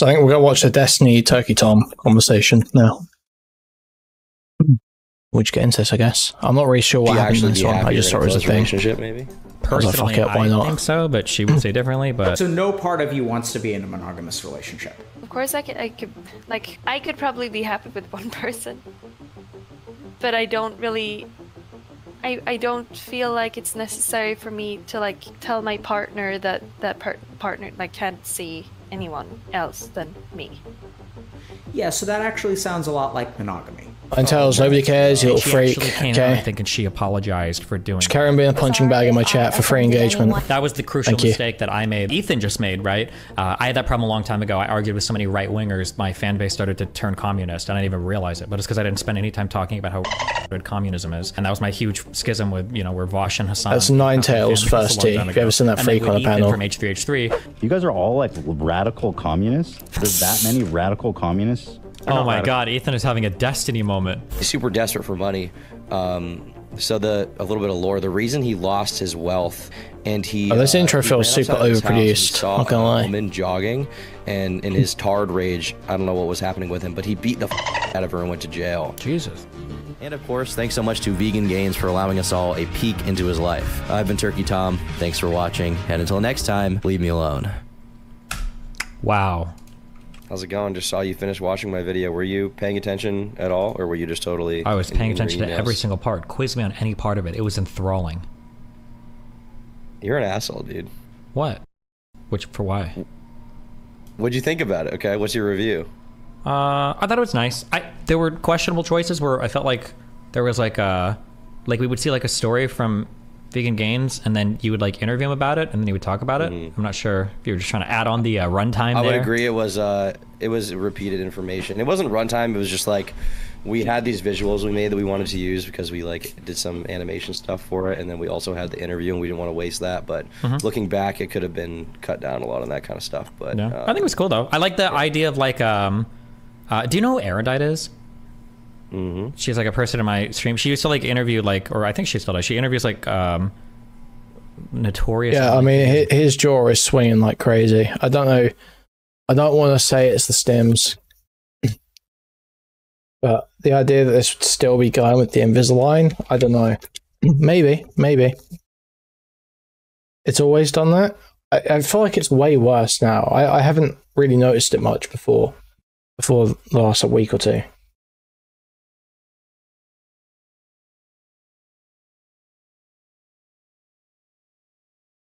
So I think we're going to watch the Destiny Turkey Tom conversation now. We'll just get into this, I guess. I'm not really sure what happened in this one. I just saw it as a thing. Relationship, maybe? Personally, why not? I think so, but she would say differently. But so no part of you wants to be in a monogamous relationship. Of course, I could probably be happy with one person, but I don't really. I don't feel like it's necessary for me to like tell my partner that partner like can't see anyone else than me. Yeah, so that actually sounds a lot like monogamy. And tells nobody cares, you little freak. Okay. I think, and she apologized for doing. Just carry on being a punching bag in my chat for free engagement. That was the crucial mistake that I made. Ethan just made, right? I had that problem a long time ago. I argued with so many right wingers, my fan base started to turn communist, and I didn't even realize it. But it's because I didn't spend any time talking about how good communism is, and that was my huge schism with, you know, where Vosh and Hassan. That's Ninetales first tee. Have you ever seen that freak on a panel? From H3H3. You guys are all like radical communists. There's that many radical communists. Oh my God, Ethan is having a Destiny moment. He's super desperate for money. So a little bit of lore. The reason he lost his wealth, and this intro feels super overproduced. Not gonna lie. Woman jogging, and in his tarred rage, I don't know what was happening with him, but he beat the out of her and went to jail. Jesus. And of course, thanks so much to Vegan Gains for allowing us all a peek into his life. I've been Turkey Tom. Thanks for watching, and until next time, leave me alone. Wow. How's it going? Just saw you finish watching my video. Were you paying attention at all, or were you just totally... I was paying attention to every single part. Quiz me on any part of it. It was enthralling. You're an asshole, dude. What? For why? What'd you think about it? Okay, what's your review? I thought it was nice. There were questionable choices where I felt like there was like we would see like a story from Vegan Gains, and then you would like interview him about it, and then he would talk about it. I'm not sure if you were just trying to add on the runtime. I would agree. It was repeated information. It wasn't runtime. It was just like we had these visuals we made that we wanted to use because we like did some animation stuff for it, and then we also had the interview, and we didn't want to waste that. But looking back, it could have been cut down a lot on that kind of stuff. But yeah. I think it was cool though. I like the idea of like do you know who Erudite is? She's like a person in my stream. She used to like interview like, or I think she still does. She interviews like notorious. Yeah, I mean his jaw is swinging like crazy. I don't know. I don't want to say it's the stims, but the idea that this would still be going with the Invisalign, I don't know. Maybe. It's always done that. I feel like it's way worse now. I haven't really noticed it much before the last week or two.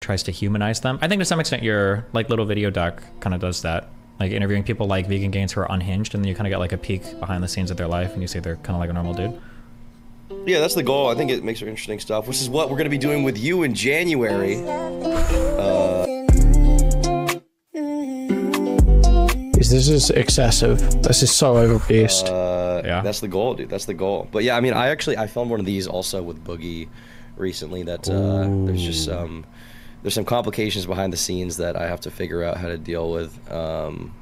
Tries to humanize them. I think to some extent your like little video doc kind of does that, like interviewing people like Vegan Gains who are unhinged, and then you kind of get like a peek behind the scenes of their life, and you see they're kind of like a normal dude. Yeah, that's the goal. I think it makes for interesting stuff, which is what we're going to be doing with you in January. This is excessive. This is so overbeast. Yeah, that's the goal, dude. That's the goal. But yeah, I mean, I filmed one of these also with Boogie recently. That there's just there's some complications behind the scenes that I have to figure out how to deal with.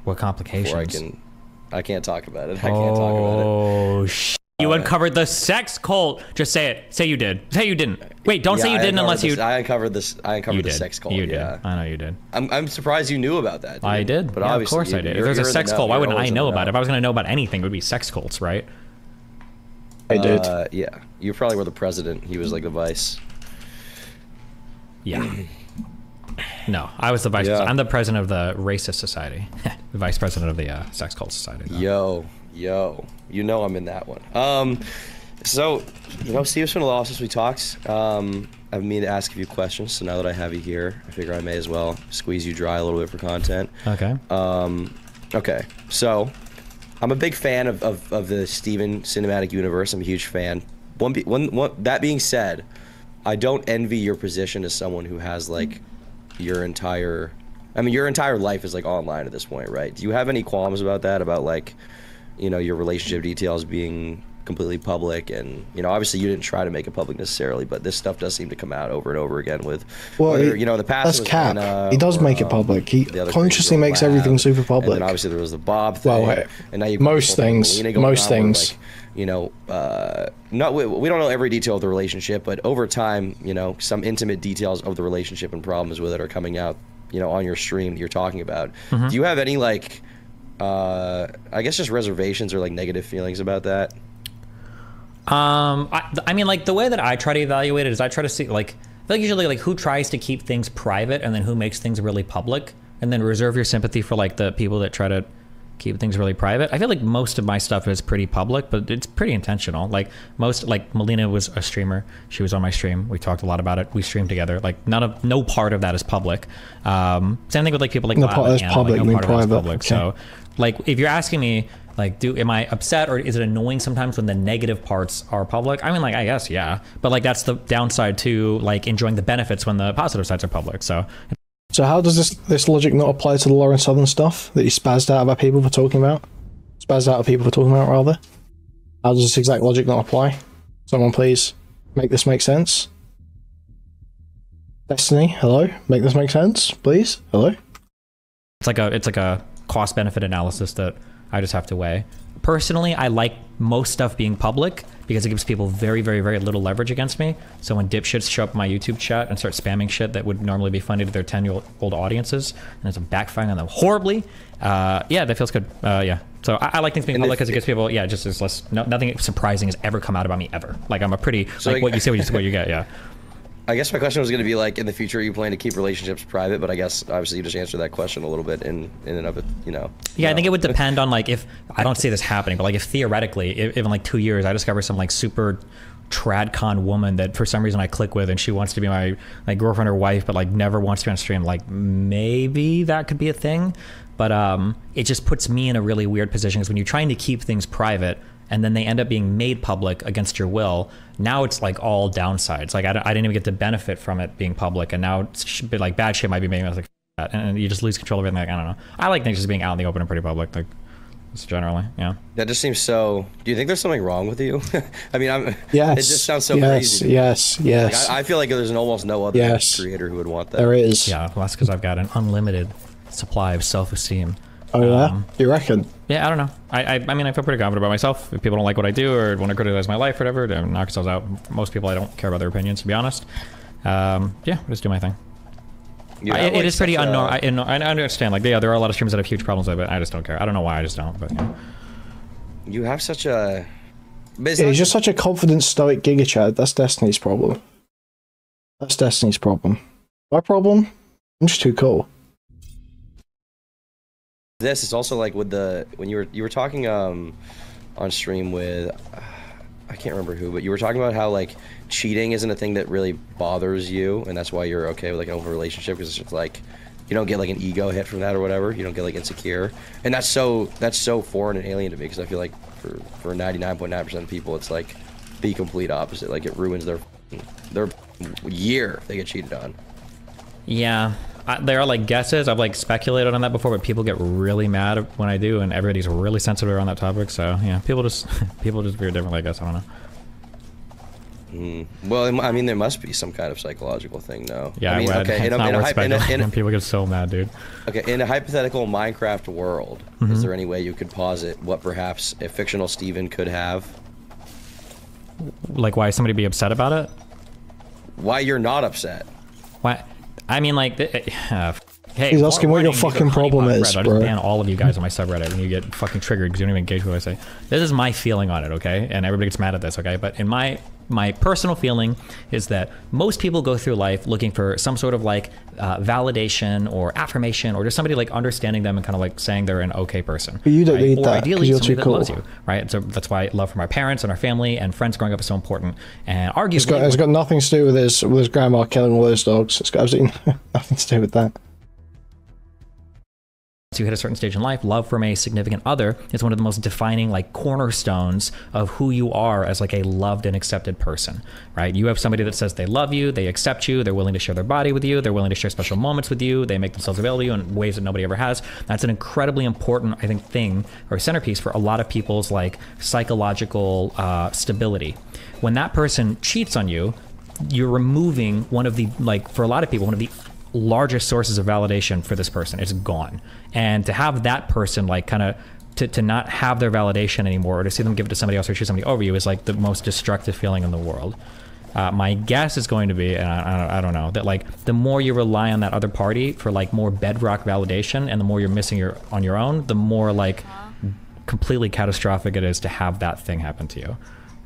What complications? I can't talk about it. I can't talk about it. Oh shit. You uncovered the sex cult. Just say it. Say you did. Say you didn't. Wait, don't say you didn't unless you... I uncovered this. I uncovered the sex cult. You did. Yeah. I know you did. I'm surprised you knew about that, dude. I did. But yeah, obviously, of course I did. If there's a sex cult, why wouldn't I know about it? If I was going to know about anything, it would be sex cults, right? Hey, dude. Yeah. You probably were the president. He was like the vice. Yeah. No, I was the vice president. I'm the president of the racist society. The vice president of the sex cult society. Though. Yo. You know I'm in that one. So, you know, Steve, it's been a while since we talked. I've mean to ask a few questions, so now that I have you here, I figure I may as well squeeze you dry a little bit for content. Okay. Okay, so I'm a big fan of the Steven cinematic universe. I'm a huge fan. That being said, I don't envy your position as someone who has like your entire life is like online at this point, right? Do you have any qualms about that? About like, you know, your relationship details being completely public, and you know, obviously you didn't try to make it public necessarily, but this stuff does seem to come out over and over again with, whether, you know, the past. That's cap. He does make it public. He consciously makes everything super public. And then obviously there was the Bob thing. Well, and now you most things. Like, you know, we don't know every detail of the relationship, but over time, you know, some intimate details of the relationship and problems with it are coming out, you know, on your stream that you're talking about. Do you have any like I guess just reservations or like negative feelings about that? I mean, like the way that I try to evaluate it is I try to see like, I feel like usually like who tries to keep things private and then who makes things really public, and then reserve your sympathy for like the people that try to keep things really private. I feel like most of my stuff is pretty public, but it's pretty intentional. Like like Melina was a streamer. She was on my stream. We talked a lot about it. We streamed together. Like no part of that is public. Same thing with like people like no part is public, like, no part of that is public. Okay. So like if you're asking me like, am I upset or is it annoying sometimes when the negative parts are public? I mean, like, I guess, yeah. But like that's the downside to like enjoying the benefits when the positive sides are public. So how does this logic not apply to the Lauren Southern stuff that you spazzed out about people for talking about? Spazzed out of people for talking about, rather? How does this exact logic not apply? Someone please make this make sense? Destiny, hello? Make this make sense, please? Hello? it's like a cost benefit analysis that I just have to weigh. Personally, I like most stuff being public because it gives people very, very, very little leverage against me. So when dipshits show up in my YouTube chat and start spamming shit that would normally be funny to their 10-year-old audiences, and it's backfiring on them horribly, yeah, that feels good. Yeah. So I like things being public because it gives people, yeah, just as less, nothing surprising has ever come out about me ever. Like I'm a pretty, so like what you say, what you get, yeah. I guess my question was going to be like, in the future, you plan to keep relationships private, but I guess obviously you just answered that question a little bit in and of it, you know. Yeah, I think it would depend on like if, I don't see this happening, but like if theoretically, if in like 2 years I discover some like super tradcon woman that for some reason I click with and she wants to be my like girlfriend or wife, but like never wants to be on stream, like maybe that could be a thing. But it just puts me in a really weird position because when you're trying to keep things private, and then they end up being made public against your will. Now it's like all downsides. Like I didn't even get to benefit from it being public, and now it's like bad shit might be made. I was like, that, and you just lose control of everything. Like I don't know. I like things just being out in the open and pretty public. Like just generally, yeah. That just seems so. Do you think there's something wrong with you? I mean, yes. It just sounds so crazy. Yes. Like, I feel like there's almost no other creator who would want that. There is. Yeah, well, that's because I've got an unlimited supply of self-esteem. Oh yeah, you reckon? Yeah, I don't know. I mean, I feel pretty confident about myself. If people don't like what I do or want to criticize my life or whatever, they knock themselves out. Most people, I don't care about their opinions, to be honest. Yeah, just do my thing. It is pretty unknown. I understand. Like, yeah, there are a lot of streamers that have huge problems with it. I just don't care. I don't know why. I just don't. But yeah. You have such a. Yeah, he's just such a confident, stoic Giga Chad. That's Destiny's problem. That's Destiny's problem. My problem? I'm just too cool. This is also like with the when you were talking on stream with I can't remember who, but you were talking about how like cheating isn't a thing that really bothers you, and that's why you're okay with like an open relationship because it's just like you don't get like an ego hit from that or whatever. You don't get like insecure, and that's so foreign and alien to me because I feel like for 99.9% of people it's like the complete opposite. Like it ruins their year if they get cheated on. Yeah. There are like guesses. I've like speculated on that before, but people get really mad when I do, and everybody's really sensitive around that topic. So yeah, people just veer differently. I guess I don't know. Well, I mean, there must be some kind of psychological thing, though. Yeah, I mean, okay, when people get so mad, dude. Okay, in a hypothetical Minecraft world, is there any way you could posit what perhaps a fictional Steven could have? Like, why somebody be upset about it? Why you're not upset? Why? I mean, like, hey, he's asking what your fucking problem is, bro. I'll just ban all of you guys on my subreddit when you get fucking triggered because you don't even engage with what I say. This is my feeling on it, okay? And everybody gets mad at this, okay? But in my personal feeling is that most people go through life looking for some sort of like validation or affirmation or just somebody like understanding them and kind of like saying they're an okay person. But you don't need or that ideally you're somebody too cool. that loves you, right? So that's why love from our parents and our family and friends growing up is so important. And arguably, it's got nothing to do with his grandma killing all those dogs. It's got absolutely nothing to do with that. you hit a certain stage in life, love from a significant other is one of the most defining like cornerstones of who you are as like a loved and accepted person, right? You have somebody that says they love you, they accept you, they're willing to share their body with you, they're willing to share special moments with you, they make themselves available to you in ways that nobody ever has. That's an incredibly important, I think, thing or centerpiece for a lot of people's like psychological stability. When that person cheats on you, you're removing one of the, like, for a lot of people, one of the largest sources of validation for this person. It's gone. And to have that person like kind of to not have their validation anymore, or to see them give it to somebody else or choose somebody over you, is like the most destructive feeling in the world. My guess is going to be, and I don't know, that like the more you rely on that other party for like more bedrock validation, and the more you're missing on your own, the more like completely catastrophic it is to have that thing happen to you.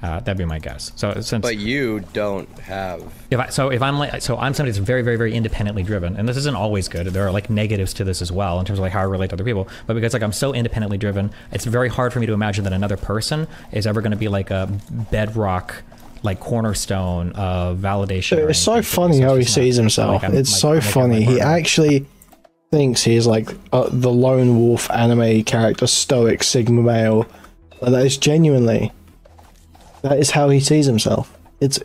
That'd be my guess. So since, but you don't have. I'm somebody that's very, very, very independently driven, and this isn't always good. There are like negatives to this as well in terms of like how I relate to other people. But because like I'm so independently driven, it's very hard for me to imagine that another person is ever going to be like a bedrock, like cornerstone of validation. It's so funny how he sees himself. It's so funny. He actually thinks he's like the lone wolf anime character, stoic sigma male. Like, that is genuinely. That is how he sees himself. It's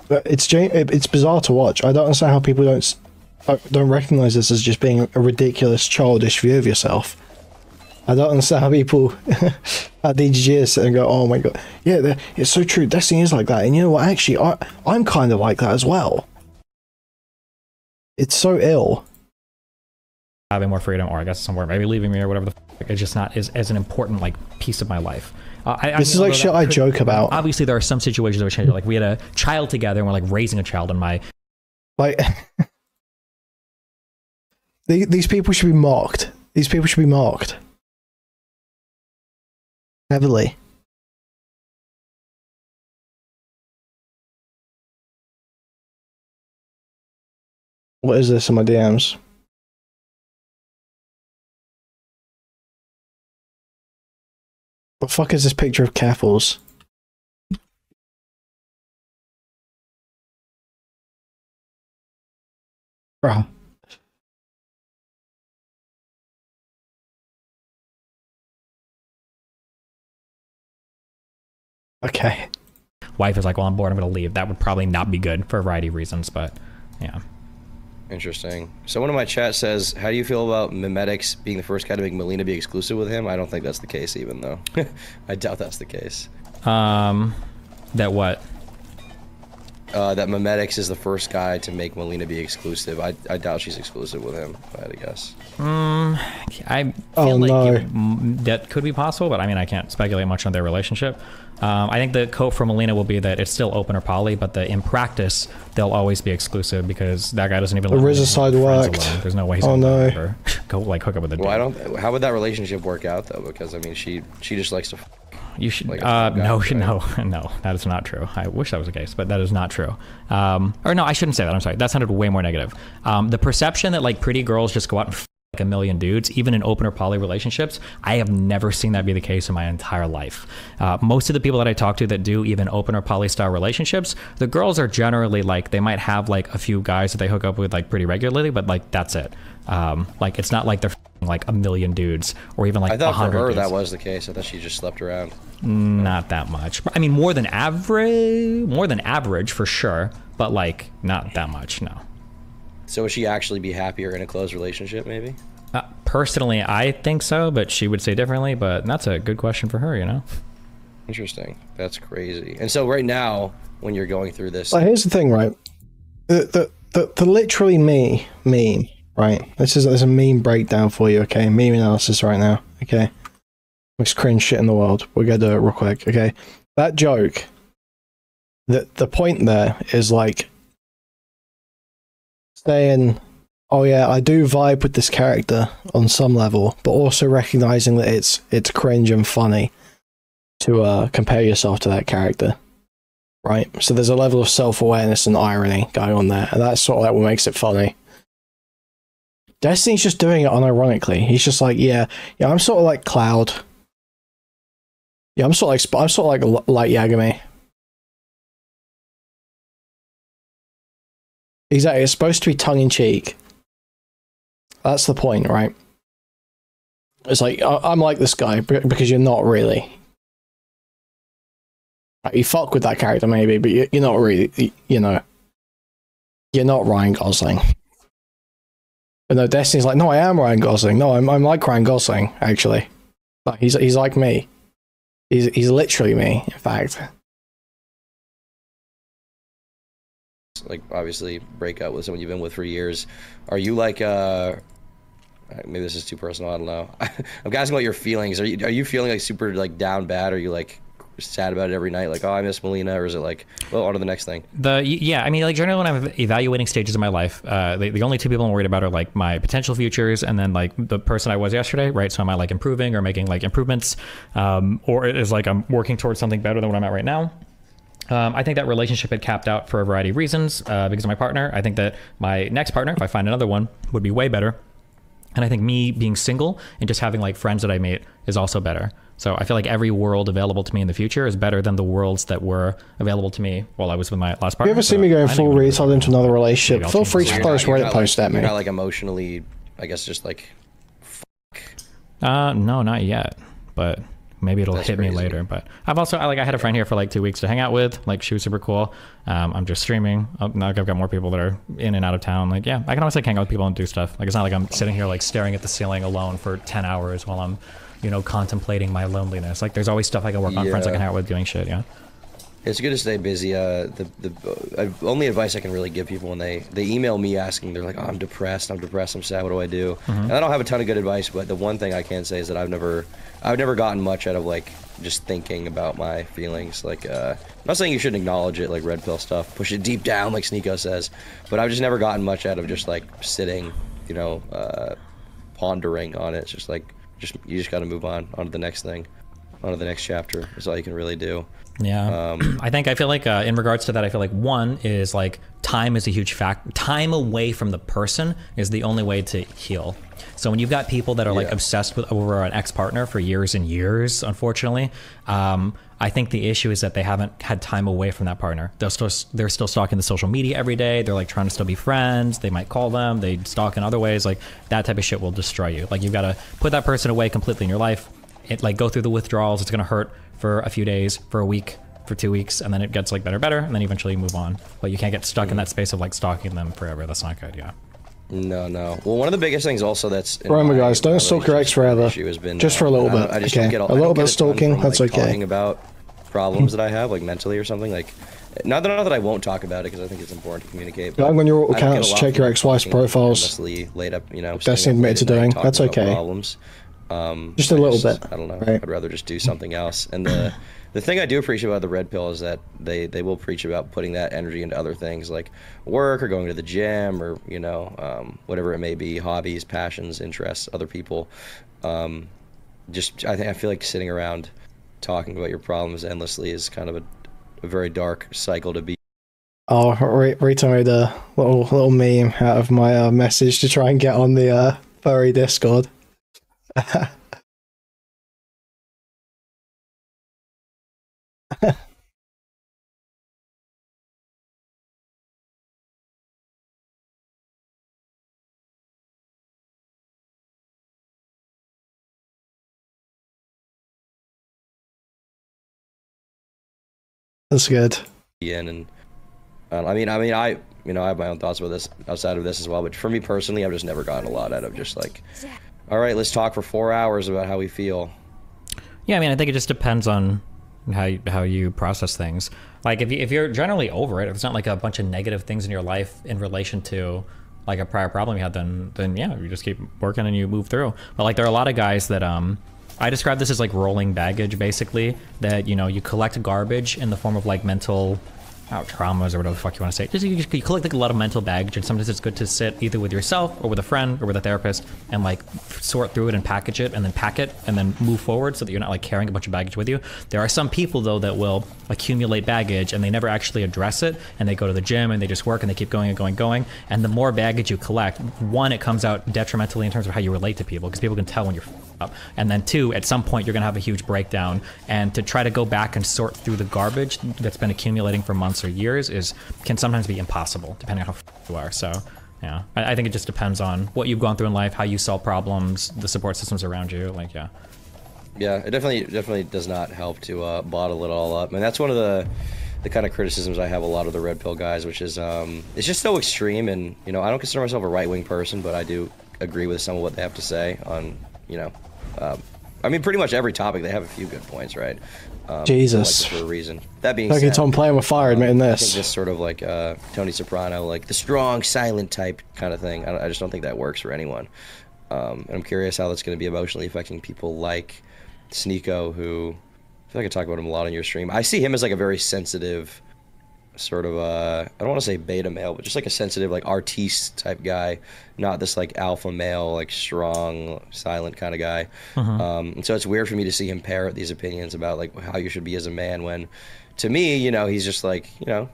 bizarre to watch. I don't understand how people don't recognize this as just being a ridiculous, childish view of yourself. I don't understand how people at DGG sit and go, "Oh my god, yeah, it's so true. Destiny is like that." And you know what? Actually, I'm kind of like that as well. It's so ill. Having more freedom, or I guess somewhere, maybe leaving me or whatever the f, it's just not as an important like piece of my life. This is like shit I joke about. Obviously, there are some situations which like we had a child together and we're like raising a child, and my like these people should be mocked. These people should be mocked heavily. What is this in my DMs? What the fuck is this picture of Careful's? Bruh. Okay. Wife is like, well, I'm bored, I'm gonna leave. That would probably not be good for a variety of reasons, but yeah. Interesting. Someone in my chat says, how do you feel about Memetics being the first guy to make Melina be exclusive with him? I don't think that's the case even, though. I doubt that's the case. That what? That Memetics is the first guy to make Melina be exclusive. I doubt she's exclusive with him, if I had to guess. I feel like that could be possible, but I mean, I can't speculate much on their relationship. I think the quote from Melina will be that it's still open or poly, but in practice, they'll always be exclusive because that guy doesn't even. The RZA side worked. There's no way he's gonna ever go like hook up with a dude. Well, how would that relationship work out though? Because I mean, she just likes to. You should no, that is not true. I wish that was the case, but that is not true. Or no, I shouldn't say that. I'm sorry. That sounded way more negative. The perception that like pretty girls just go out and like a million dudes, even in open or poly relationships, I have never seen that be the case in my entire life. Most of the people that I talk to that do even open or poly style relationships, the girls are generally like, they might have like a few guys that they hook up with like pretty regularly, but like that's it. Like it's not like they're like a million dudes or even like 100 I thought for her dudes. that was the case. I thought she just slept around. Not that much. I mean, more than average for sure, but like not that much, no. So would she actually be happier in a closed relationship, maybe? Personally, I think so, but she would say differently, but that's a good question for her, you know? Interesting. That's crazy. And so right now, when you're going through this... Well, here's the thing, right? The literally me meme, right? This is a meme breakdown for you, okay? Meme analysis right now, okay? Most cringe shit in the world. We're gonna do it real quick, okay? That joke, the point there is like saying, oh yeah, I do vibe with this character on some level, but also recognizing that it's cringe and funny to compare yourself to that character, right? So there's a level of self-awareness and irony going on there, and that's sort of like what makes it funny. Destiny's just doing it unironically. He's just like, yeah, I'm sort of like Cloud. Yeah, I'm sort of like Light Yagami. Exactly, it's supposed to be tongue-in-cheek. That's the point, right? It's like, I'm like this guy, because you're not really. Like, you fuck with that character, maybe, but you're not really, you know. You're not Ryan Gosling. But no, Destiny's like, no, I am Ryan Gosling. No, I'm like Ryan Gosling, actually. Like, he's like me. He's literally me, in fact. Like, obviously, break up with someone you've been with for years. Are you like, maybe this is too personal, I don't know. I'm asking about your feelings. Are you feeling like super like down bad? Or are you like sad about it every night, like, oh, I miss Melina, or is it like, well, on to the next thing? Yeah, I mean, like generally when I'm evaluating stages of my life, the only two people I'm worried about are like my potential futures and then like the person I was yesterday, right? So am I like improving or making like improvements, or is like I'm working towards something better than what I'm at right now? I think that relationship had capped out for a variety of reasons because of my partner. I think that my next partner, if I find another one, would be way better. And I think me being single and just having like friends that I meet is also better. So I feel like every world available to me in the future is better than the worlds that were available to me while I was with my last partner. If you ever see me going full retard into another relationship, feel free to post Reddit post at me. You're not like emotionally, I guess, just like, fuck. No, not yet. But maybe it'll hit me later. But I've also, I had a friend here for like 2 weeks to hang out with. Like, she was super cool. I'm just streaming. Now I've got more people that are in and out of town. Like, yeah, I can always like hang out with people and do stuff. Like, it's not like I'm sitting here like staring at the ceiling alone for 10 hours while I'm, you know, contemplating my loneliness. Like, there's always stuff I can work on, friends I can hang out with doing shit, yeah. It's good to stay busy. The only advice I can really give people when they email me asking, they're like, oh, I'm depressed, I'm sad, what do I do? And I don't have a ton of good advice, but the one thing I can say is that I've never gotten much out of like just thinking about my feelings. Like, I'm not saying you shouldn't acknowledge it, like red pill stuff, push it deep down, like Sneeko says, but I've just never gotten much out of just like sitting, you know, pondering on it. It's just like, you just got to move on to the next thing, on to the next chapter. Is all you can really do. Yeah. I feel like in regards to that, I feel like one is like time is a huge factor. Time away from the person is the only way to heal. So when you've got people that are like obsessed with over an ex-partner for years and years, unfortunately, I think the issue is that they haven't had time away from that partner. They're still stalking the social media every day. They're like trying to still be friends. They might call them. They stalk in other ways. Like, that type of shit will destroy you. Like, you've got to put that person away completely in your life. It like go through the withdrawals. It's going to hurt for a few days, for a week, for 2 weeks, and then it gets like better, and then eventually you move on. But you can't get stuck in that space of like stalking them forever. That's not good, yeah. No. Well, one of the biggest things also that's... Remember, guys, don't stalk your ex forever. Just for a little bit, okay? A little bit of stalking, that's okay. Talking about problems that I have, like mentally or something, like... Not that I won't talk about it, because I think it's important to communicate. Going on your accounts, check your ex-wife's profiles. Laid up, you know, that's admitted to doing. That's okay. Problems. Just a little bit. I don't know. Right. I'd rather just do something else. And the thing I do appreciate about the red pill is that they will preach about putting that energy into other things like work or going to the gym or, you know, whatever it may be, hobbies, passions, interests, other people. I feel like sitting around talking about your problems endlessly is kind of a very dark cycle to be. Oh, Rita made a little meme out of my message to try and get on the furry Discord. That's good. And I mean, I have my own thoughts about this outside of this as well. But for me personally, I've just never gotten a lot out of just like, all right, let's talk for 4 hours about how we feel. Yeah, I mean, I think it just depends on how you process things. Like, if you're generally over it, if it's not like a bunch of negative things in your life in relation to like a prior problem you had, then yeah, you just keep working and you move through. But like, there are a lot of guys that I describe this as like rolling baggage, basically, that, you know, you collect garbage in the form of like mental traumas or whatever the fuck you want to say. Just you collect like a lot of mental baggage, and sometimes it's good to sit either with yourself or with a friend or with a therapist and like sort through it and package it and then pack it and then move forward so that you're not like carrying a bunch of baggage with you. There are some people though that will accumulate baggage and they never actually address it, and they go to the gym and they just work and they keep going and going, and the more baggage you collect, one, it comes out detrimentally in terms of how you relate to people, because people can tell when you're up, and then two, at some point you're gonna have a huge breakdown, and to try to go back and sort through the garbage that's been accumulating for months or years can sometimes be impossible, depending on how you are. So yeah, I think it just depends on what you've gone through in life, how you solve problems, the support systems around you. Like, yeah, it definitely does not help to bottle it all up, and that's one of the kind of criticisms I have a lot of the red pill guys, which is it's just so extreme. And you know, I don't consider myself a right-wing person, but I do agree with some of what they have to say on, you know, I mean, pretty much every topic they have a few good points, right? Jesus. Like, for a reason. That being said, Tom playing with fire, admitting this. I think this sort of like Tony Soprano, like the strong, silent type kind of thing. I just don't think that works for anyone. And I'm curious how that's going to be emotionally affecting people like Sneeko, who feel like I talk about him a lot on your stream. I see him as like a very sensitive, sort of I don't want to say beta male, but just like a sensitive, like artiste type guy, not this like alpha male, like strong, silent kind of guy. And so it's weird for me to see him parrot these opinions about like how you should be as a man, when to me, you know, he's just like, you know,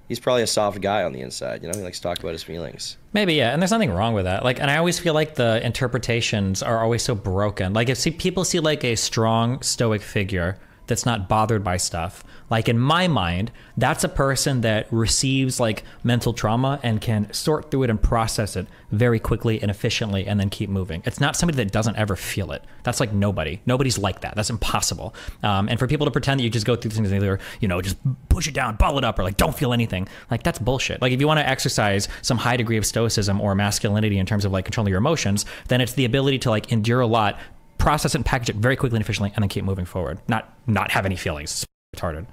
he's probably a soft guy on the inside. You know, he likes to talk about his feelings. Maybe, yeah, and there's nothing wrong with that. Like, and I always feel like the interpretations are always so broken. Like, if people see like a strong stoic figure that's not bothered by stuff, like in my mind, that's a person that receives like mental trauma and can sort through it and process it very quickly and efficiently and then keep moving. It's not somebody that doesn't ever feel it. That's like nobody's like that. That's impossible. And for people to pretend that you just go through things and either, you know, just push it down, bottle it up, or like don't feel anything, like that's bullshit. Like if you want to exercise some high degree of stoicism or masculinity in terms of like controlling your emotions, then it's the ability to like endure a lot, process it and package it very quickly and efficiently, and then keep moving forward. Not have any feelings. It's retarded.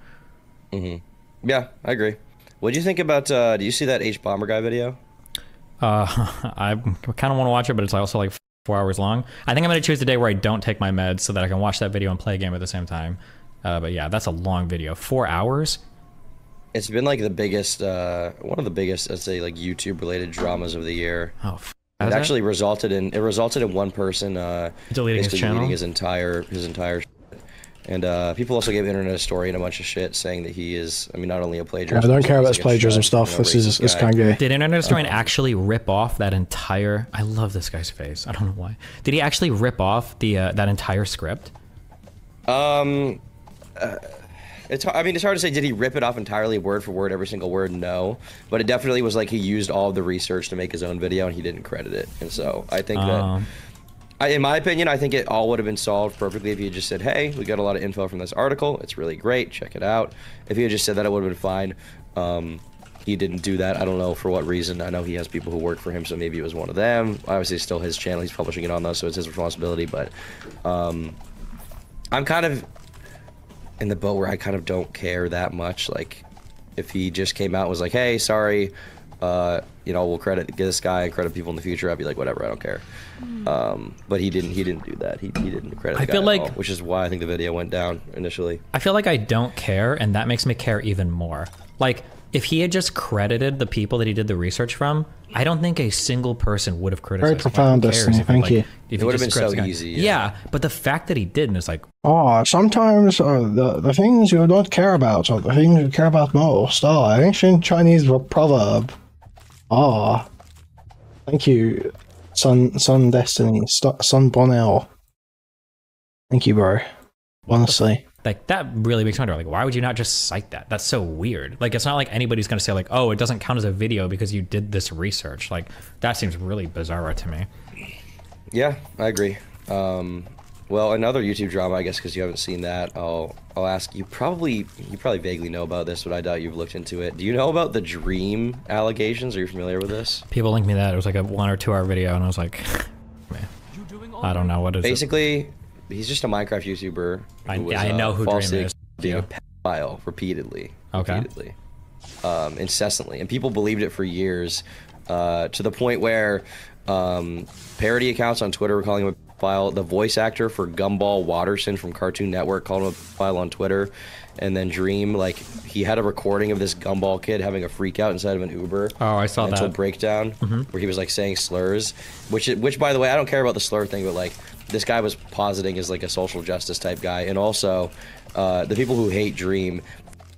Yeah, I agree. What do you think about, do you see that H Bomber guy video? I kind of want to watch it, but it's also like 4 hours long. I think I'm going to choose the day where I don't take my meds so that I can watch that video and play a game at the same time. But yeah, that's a long video. 4 hours? It's been like the biggest, one of the biggest, let's say, like YouTube related dramas of the year. Oh, it actually resulted in one person deleting his channel, his entire and people also gave Internet a story and a bunch of shit saying that he is, I mean, not only a plagiarist. I don't care about this plagiarism stuff. This kind of gay. Did Internet Historian actually rip off that entire? I love this guy's face. I don't know why. Did he actually rip off the that entire script? It's hard to say. Did he rip it off entirely, word for word, every single word? No, but it definitely was like he used all of the research to make his own video and he didn't credit it. And so I think that, in my opinion, I think it all would have been solved perfectly if he had just said, "Hey, we got a lot of info from this article. It's really great. Check it out." If he had just said that, it would have been fine. He didn't do that. I don't know for what reason. I know he has people who work for him, so maybe it was one of them. Obviously, it's still his channel. He's publishing it on those, so it's his responsibility. But I'm kind of in the boat where I kind of don't care that much. Like, if he just came out and was like, "Hey, sorry, you know, we'll credit this guy and credit people in the future," I'd be like, whatever, I don't care. But he didn't do that. He didn't credit the guy at all, which is why I think the video went down initially. I feel like I don't care, and that makes me care even more. Like, if he had just credited the people that he did the research from, I don't think a single person would have criticized. Very profound, Destiny. Thank you. It would have been so easy. Yeah, but the fact that he didn't is like, sometimes the things you don't care about are the things you care about most. Ancient Chinese proverb. Thank you, Sun Destiny, Sun Bonnell. Thank you, bro. Honestly. Like, that really makes me wonder, like, why would you not just cite that? That's so weird. Like, it's not like anybody's going to say, like, oh, it doesn't count as a video because you did this research. Like, that seems really bizarre to me. Yeah, I agree. Well, another YouTube drama, I guess, because you haven't seen that, I'll ask you. You probably vaguely know about this, but I doubt you've looked into it. Do you know about the Dream allegations? Are you familiar with this? People linked me that. It was like a 1 or 2 hour video, and I was like, man, I don't know what it is. Basically, he's just a Minecraft YouTuber. I know who Dream is. Being a pedophile repeatedly. Okay. Repeatedly. Incessantly. And people believed it for years, to the point where parody accounts on Twitter were calling him a pedophile. The voice actor for Gumball Watterson from Cartoon Network called him a pedophile on Twitter. And then Dream, like, he had a recording of this Gumball kid having a freak out inside of an Uber. Oh, I saw that. Mental breakdown, where he was, like, saying slurs. Which, by the way, I don't care about the slur thing, but, like, this guy was positing as, like, a social justice type guy. And also, the people who hate Dream,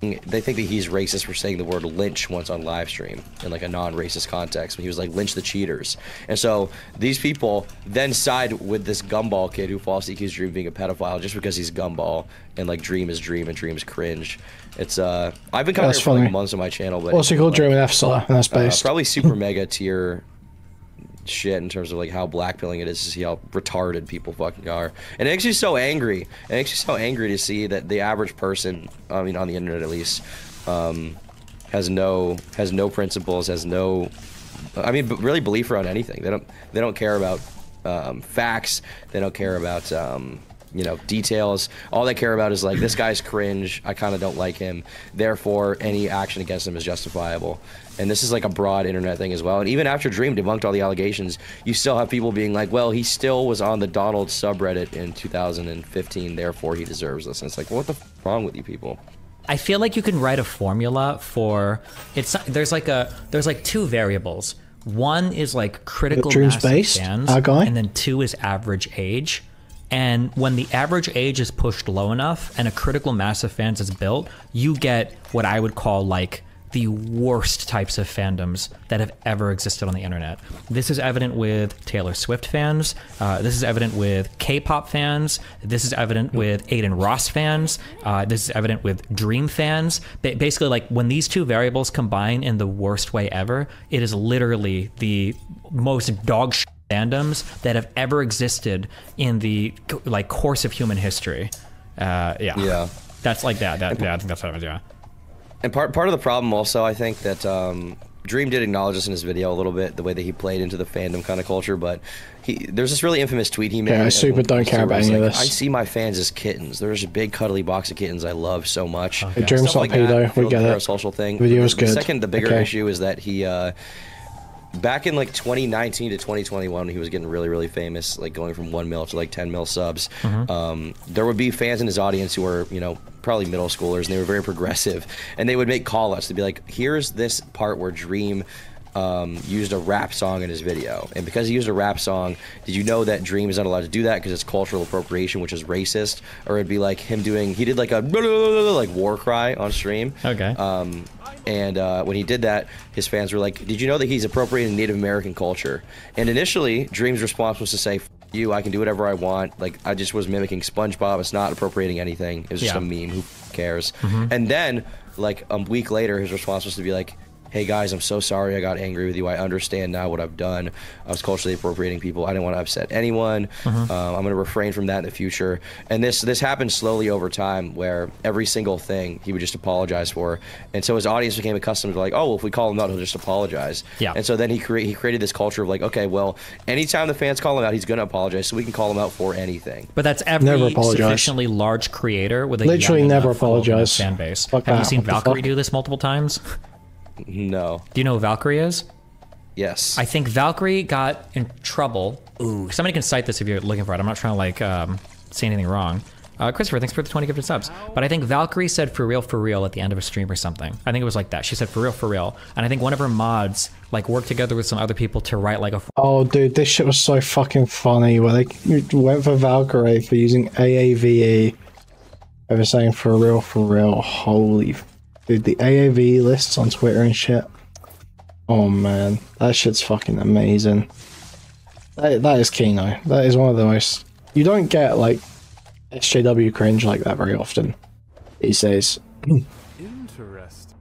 they think that he's racist for saying the word lynch once on live stream in like a non-racist context. But he was like, lynch the cheaters. And so these people then side with this Gumball kid who falsely accused Dream of being a pedophile just because he's Gumball, and like Dream is Dream and Dream's cringe. It's I've been covering it for like months on my channel, but what's he called? Dream and F-Star, and that's based probably super mega tier shit in terms of like how blackpilling it is to see how retarded people fucking are. And it makes you so angry. It makes you so angry to see that the average person, I mean on the internet at least, has no principles, has no, I mean, really belief around anything. They don't care about facts. They don't care about you know, details. All they care about is like, this guy's cringe, I kind of don't like him, therefore any action against him is justifiable. And this is like a broad internet thing as well. And even after Dream debunked all the allegations, you still have people being like, well, he still was on the Donald subreddit in 2015, therefore he deserves this. And it's like, well, what the f wrong with you people? I feel like you can write a formula for there's like two variables. One is like critical mass of fans, and then two is average age. And when the average age is pushed low enough and a critical mass of fans is built, you get what I would call like the worst types of fandoms that have ever existed on the internet. This is evident with Taylor Swift fans. This is evident with K-pop fans. This is evident with Aiden Ross fans. This is evident with Dream fans. Basically, like when these two variables combine in the worst way ever, it is literally the most dog shit fandoms that have ever existed in the like course of human history. Yeah. That's like that. Yeah, I think that's what it was. Yeah. And part of the problem also, I think that Dream did acknowledge this in his video a little bit, the way that he played into the fandom kind of culture, but there's this really infamous tweet he made. Yeah, I super don't care about any of this. I see my fans as kittens. There's a big cuddly box of kittens I love so much. Okay. Dream's not pedo, we get it. Social thing. Video is good. The bigger issue is that he, back in like 2019 to 2021, he was getting really, really famous, like going from 1 mil to like 10 mil subs. There would be fans in his audience who were, you know, probably middle schoolers, and they were very progressive, and they would make call-outs to be like, here's this part where Dream used a rap song in his video, and because he used a rap song, did you know that Dream is not allowed to do that because it's cultural appropriation, which is racist? Or it'd be like him doing, he did like a like war cry on stream. Okay. And when he did that, his fans were like, did you know that he's appropriating Native American culture? And initially, Dream's response was to say, F you, I can do whatever I want. Like, I just was mimicking SpongeBob. It's not appropriating anything. It was just a meme. Who cares? And then, like, a week later, his response was to be like, hey guys, I'm so sorry I got angry with you. I understand now what I've done. I was culturally appropriating people. I didn't want to upset anyone. I'm going to refrain from that in the future. And this happened slowly over time, where every single thing he would just apologize for. And so his audience became accustomed to like, oh, well, if we call him out, he'll just apologize. Yeah. And so then he created this culture of like, okay, well, anytime the fans call him out, he's going to apologize, so we can call him out for anything. But that's every sufficiently large creator with a literally never apologize fan base. Have you seen Valkyrie do this multiple times? No. Do you know who Valkyrie is? Yes. I think Valkyrie got in trouble. Ooh, somebody can cite this if you're looking for it. I'm not trying to like say anything wrong. Christopher, thanks for the 20 gifted subs. But I think Valkyrie said for real at the end of a stream or something. I think it was like that. She said for real. And I think one of her mods like worked together with some other people to write like a... Oh, dude, this shit was so fucking funny where they went for Valkyrie for using AAVE. They were saying for real. Holy... Dude, the AAV lists on Twitter and shit. Oh man, that shit's fucking amazing. That is Kino. That is one of the most... You don't get, like, SJW cringe like that very often these days. Interesting.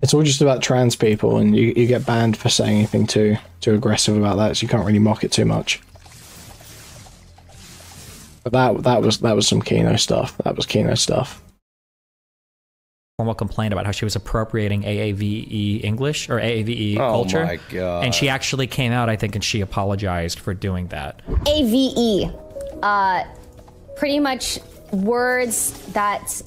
It's all just about trans people, and you get banned for saying anything too aggressive about that, so you can't really mock it too much. But that was some Kino stuff. That was Kino stuff. Formal complaint about how she was appropriating AAVE English or AAVE culture. Oh my god. And she actually came out, I think, and she apologized for doing that. AVE. Pretty much words that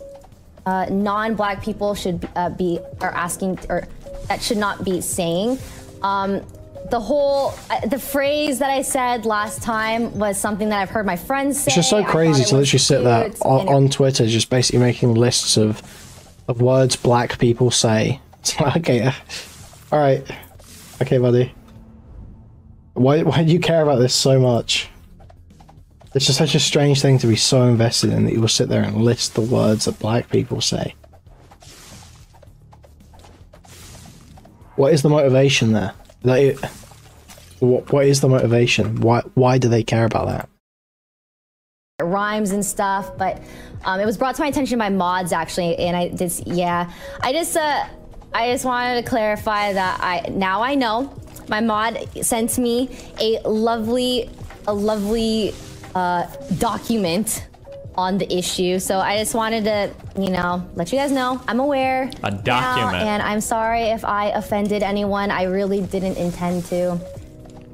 non-black people should are asking, or that should not be saying. The phrase that I said last time was something that I've heard my friends say. It's just so crazy to literally sit there on Twitter, just basically making lists of words black people say. It's like, okay, all right, okay, buddy. Why do you care about this so much? It's just such a strange thing to be so invested in that you will sit there and list the words that black people say. What is the motivation there? What is the motivation? Why do they care about that? Rhymes and stuff, but it was brought to my attention by mods actually, and I just wanted to clarify that now I know. My mod sent me a lovely document on the issue, so I just wanted to, let you guys know I'm aware. A document. Now, and I'm sorry if I offended anyone. I really didn't intend to.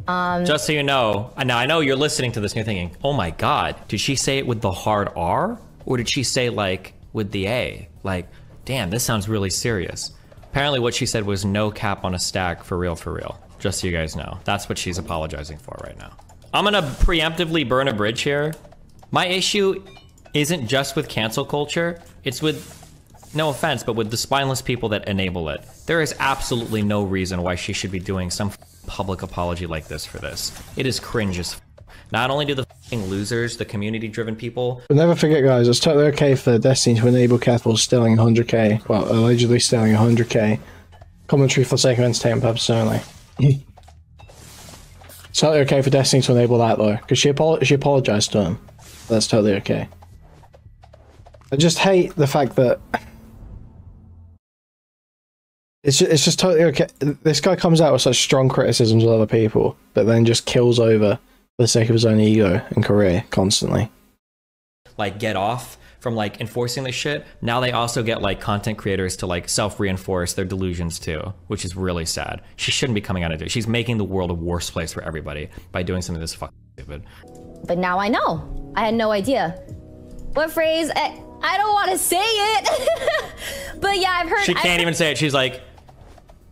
Just so you know, now I know you're listening to this and you're thinking, oh my God, did she say it with the hard R? Or did she say like with the A? Like, damn, this sounds really serious. Apparently what she said was no cap on a stack, for real, for real. Just so you guys know. That's what she's apologizing for right now. I'm gonna preemptively burn a bridge here. My issue isn't just with cancel culture, it's with, no offense, but with the spineless people that enable it. There is absolutely no reason why she should be doing some public apology like this for this. It is cringe as f. Not only do the f***ing losers, the community-driven people... But never forget, guys, it's totally okay for Destiny to enable Careful stealing 100k, well, allegedly stealing 100k. Commentary for the sake of entertainment purposes only. It's totally okay for Destiny to enable that, though, because she apologized to him. That's totally okay. I just hate the fact that... It's just totally okay. This guy comes out with such strong criticisms of other people, but then just kills over for the sake of his own ego and career constantly. Like, get off from like enforcing this shit. Now they also get like content creators to like self-reinforce their delusions too, which is really sad. She shouldn't be coming out of it. She's making the world a worse place for everybody by doing something this fucking stupid. But now I know. I had no idea. What phrase? I don't want to say it. But yeah, I've heard. She can't even say it. She's like,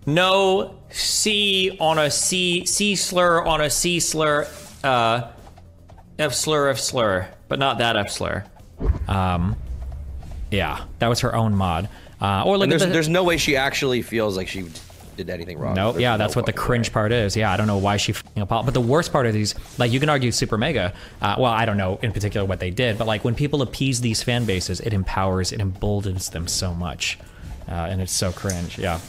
no C on a C slur on a C slur, F slur, but not that F slur. Yeah, that was her own mod. Or look at there's no way she actually feels like she did anything wrong. Nope. Yeah, that's what the cringe part is. Yeah, I don't know why she f***ing apologized. But the worst part of these, like, you can argue Super Mega. Well, I don't know in particular what they did, but like when people appease these fan bases, it empowers, it emboldens them so much, and it's so cringe. Yeah.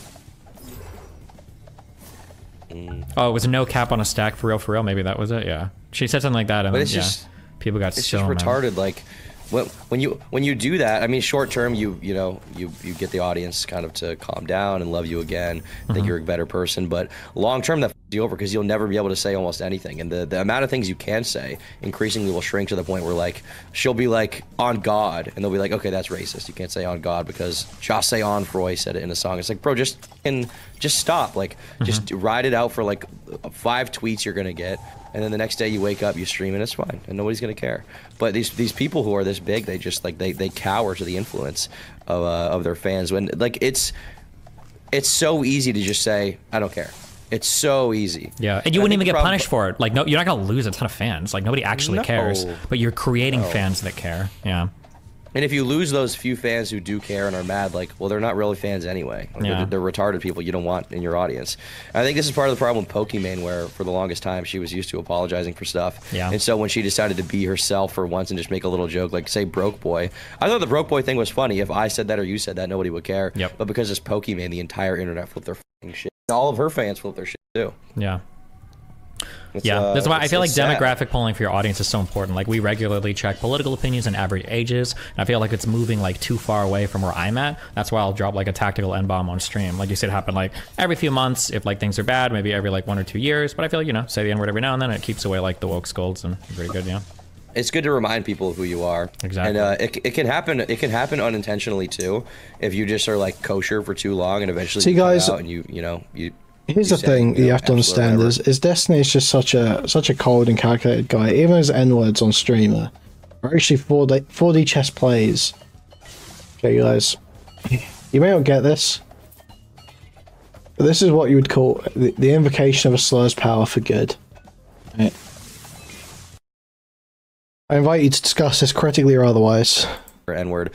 Oh, it was no cap on a stack, for real. Maybe that was it. Yeah, she said something like that, and but then, it's just people got it's so just retarded. Like when you do that, I mean, short term, you get the audience kind of to calm down and love you again, think you're a better person. But long term, that f***s you over because you'll never be able to say almost anything. And the amount of things you can say increasingly will shrink to the point where like she'll be like on God, and they'll be like, okay, that's racist. You can't say on God because Jose Onfroy said it in a song. It's like, bro, just stop. Like just ride it out for like 5 tweets you're gonna get. And then the next day you wake up, you stream, and it's fine, and nobody's gonna care. But these people who are this big, they just like they cower to the influence of their fans. When like it's so easy to just say I don't care. It's so easy. Yeah, and you wouldn't even get punished for it. Like no, you're not gonna lose a ton of fans. Like nobody actually cares, but you're creating fans that care. Yeah. And if you lose those few fans who do care and are mad, like, well, they're not really fans anyway. Like, they're retarded people you don't want in your audience. I think this is part of the problem with Pokimane, where for the longest time she was used to apologizing for stuff. Yeah. And so when she decided to be herself for once and just make a little joke, like say broke boy, I thought the broke boy thing was funny. If I said that or you said that, nobody would care. Yep. But because it's Pokimane, the entire internet flipped their f***ing shit. And all of her fans flipped their shit too. Yeah. That's why I feel like demographic polling for your audience is so important. Like we regularly check political opinions and average ages, and I feel like it's moving like too far away from where I'm at. That's why I'll drop like a tactical N-bomb on stream. Like you said, happen like every few months if like things are bad, maybe every like 1 or 2 years. But I feel like, say the N-word every now and then, and it keeps away like the woke scolds, and pretty good, yeah. It's good to remind people of who you are. Exactly. And it can happen. It can happen unintentionally too, if you just are like kosher for too long, and eventually see, you guys, come out and you. Here's the thing you have to understand is Destiny is just such a cold and calculated guy. Even his N-words on streamer are actually 4D chess plays. Okay, guys, you may not get this, but this is what you would call the invocation of a slur's power for good. Right. I invite you to discuss this critically or otherwise. N-word.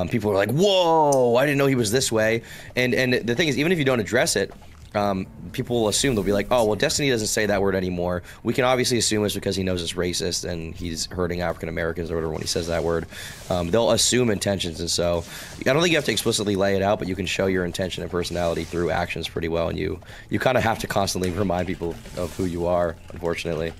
People are like, whoa, I didn't know he was this way. And the thing is, even if you don't address it, people will assume, they'll be like, oh, well, Destiny doesn't say that word anymore. We can obviously assume it's because he knows it's racist and he's hurting African Americans or whatever when he says that word. They'll assume intentions, and so I don't think you have to explicitly lay it out, but you can show your intention and personality through actions pretty well, and you kind of have to constantly remind people of who you are, unfortunately.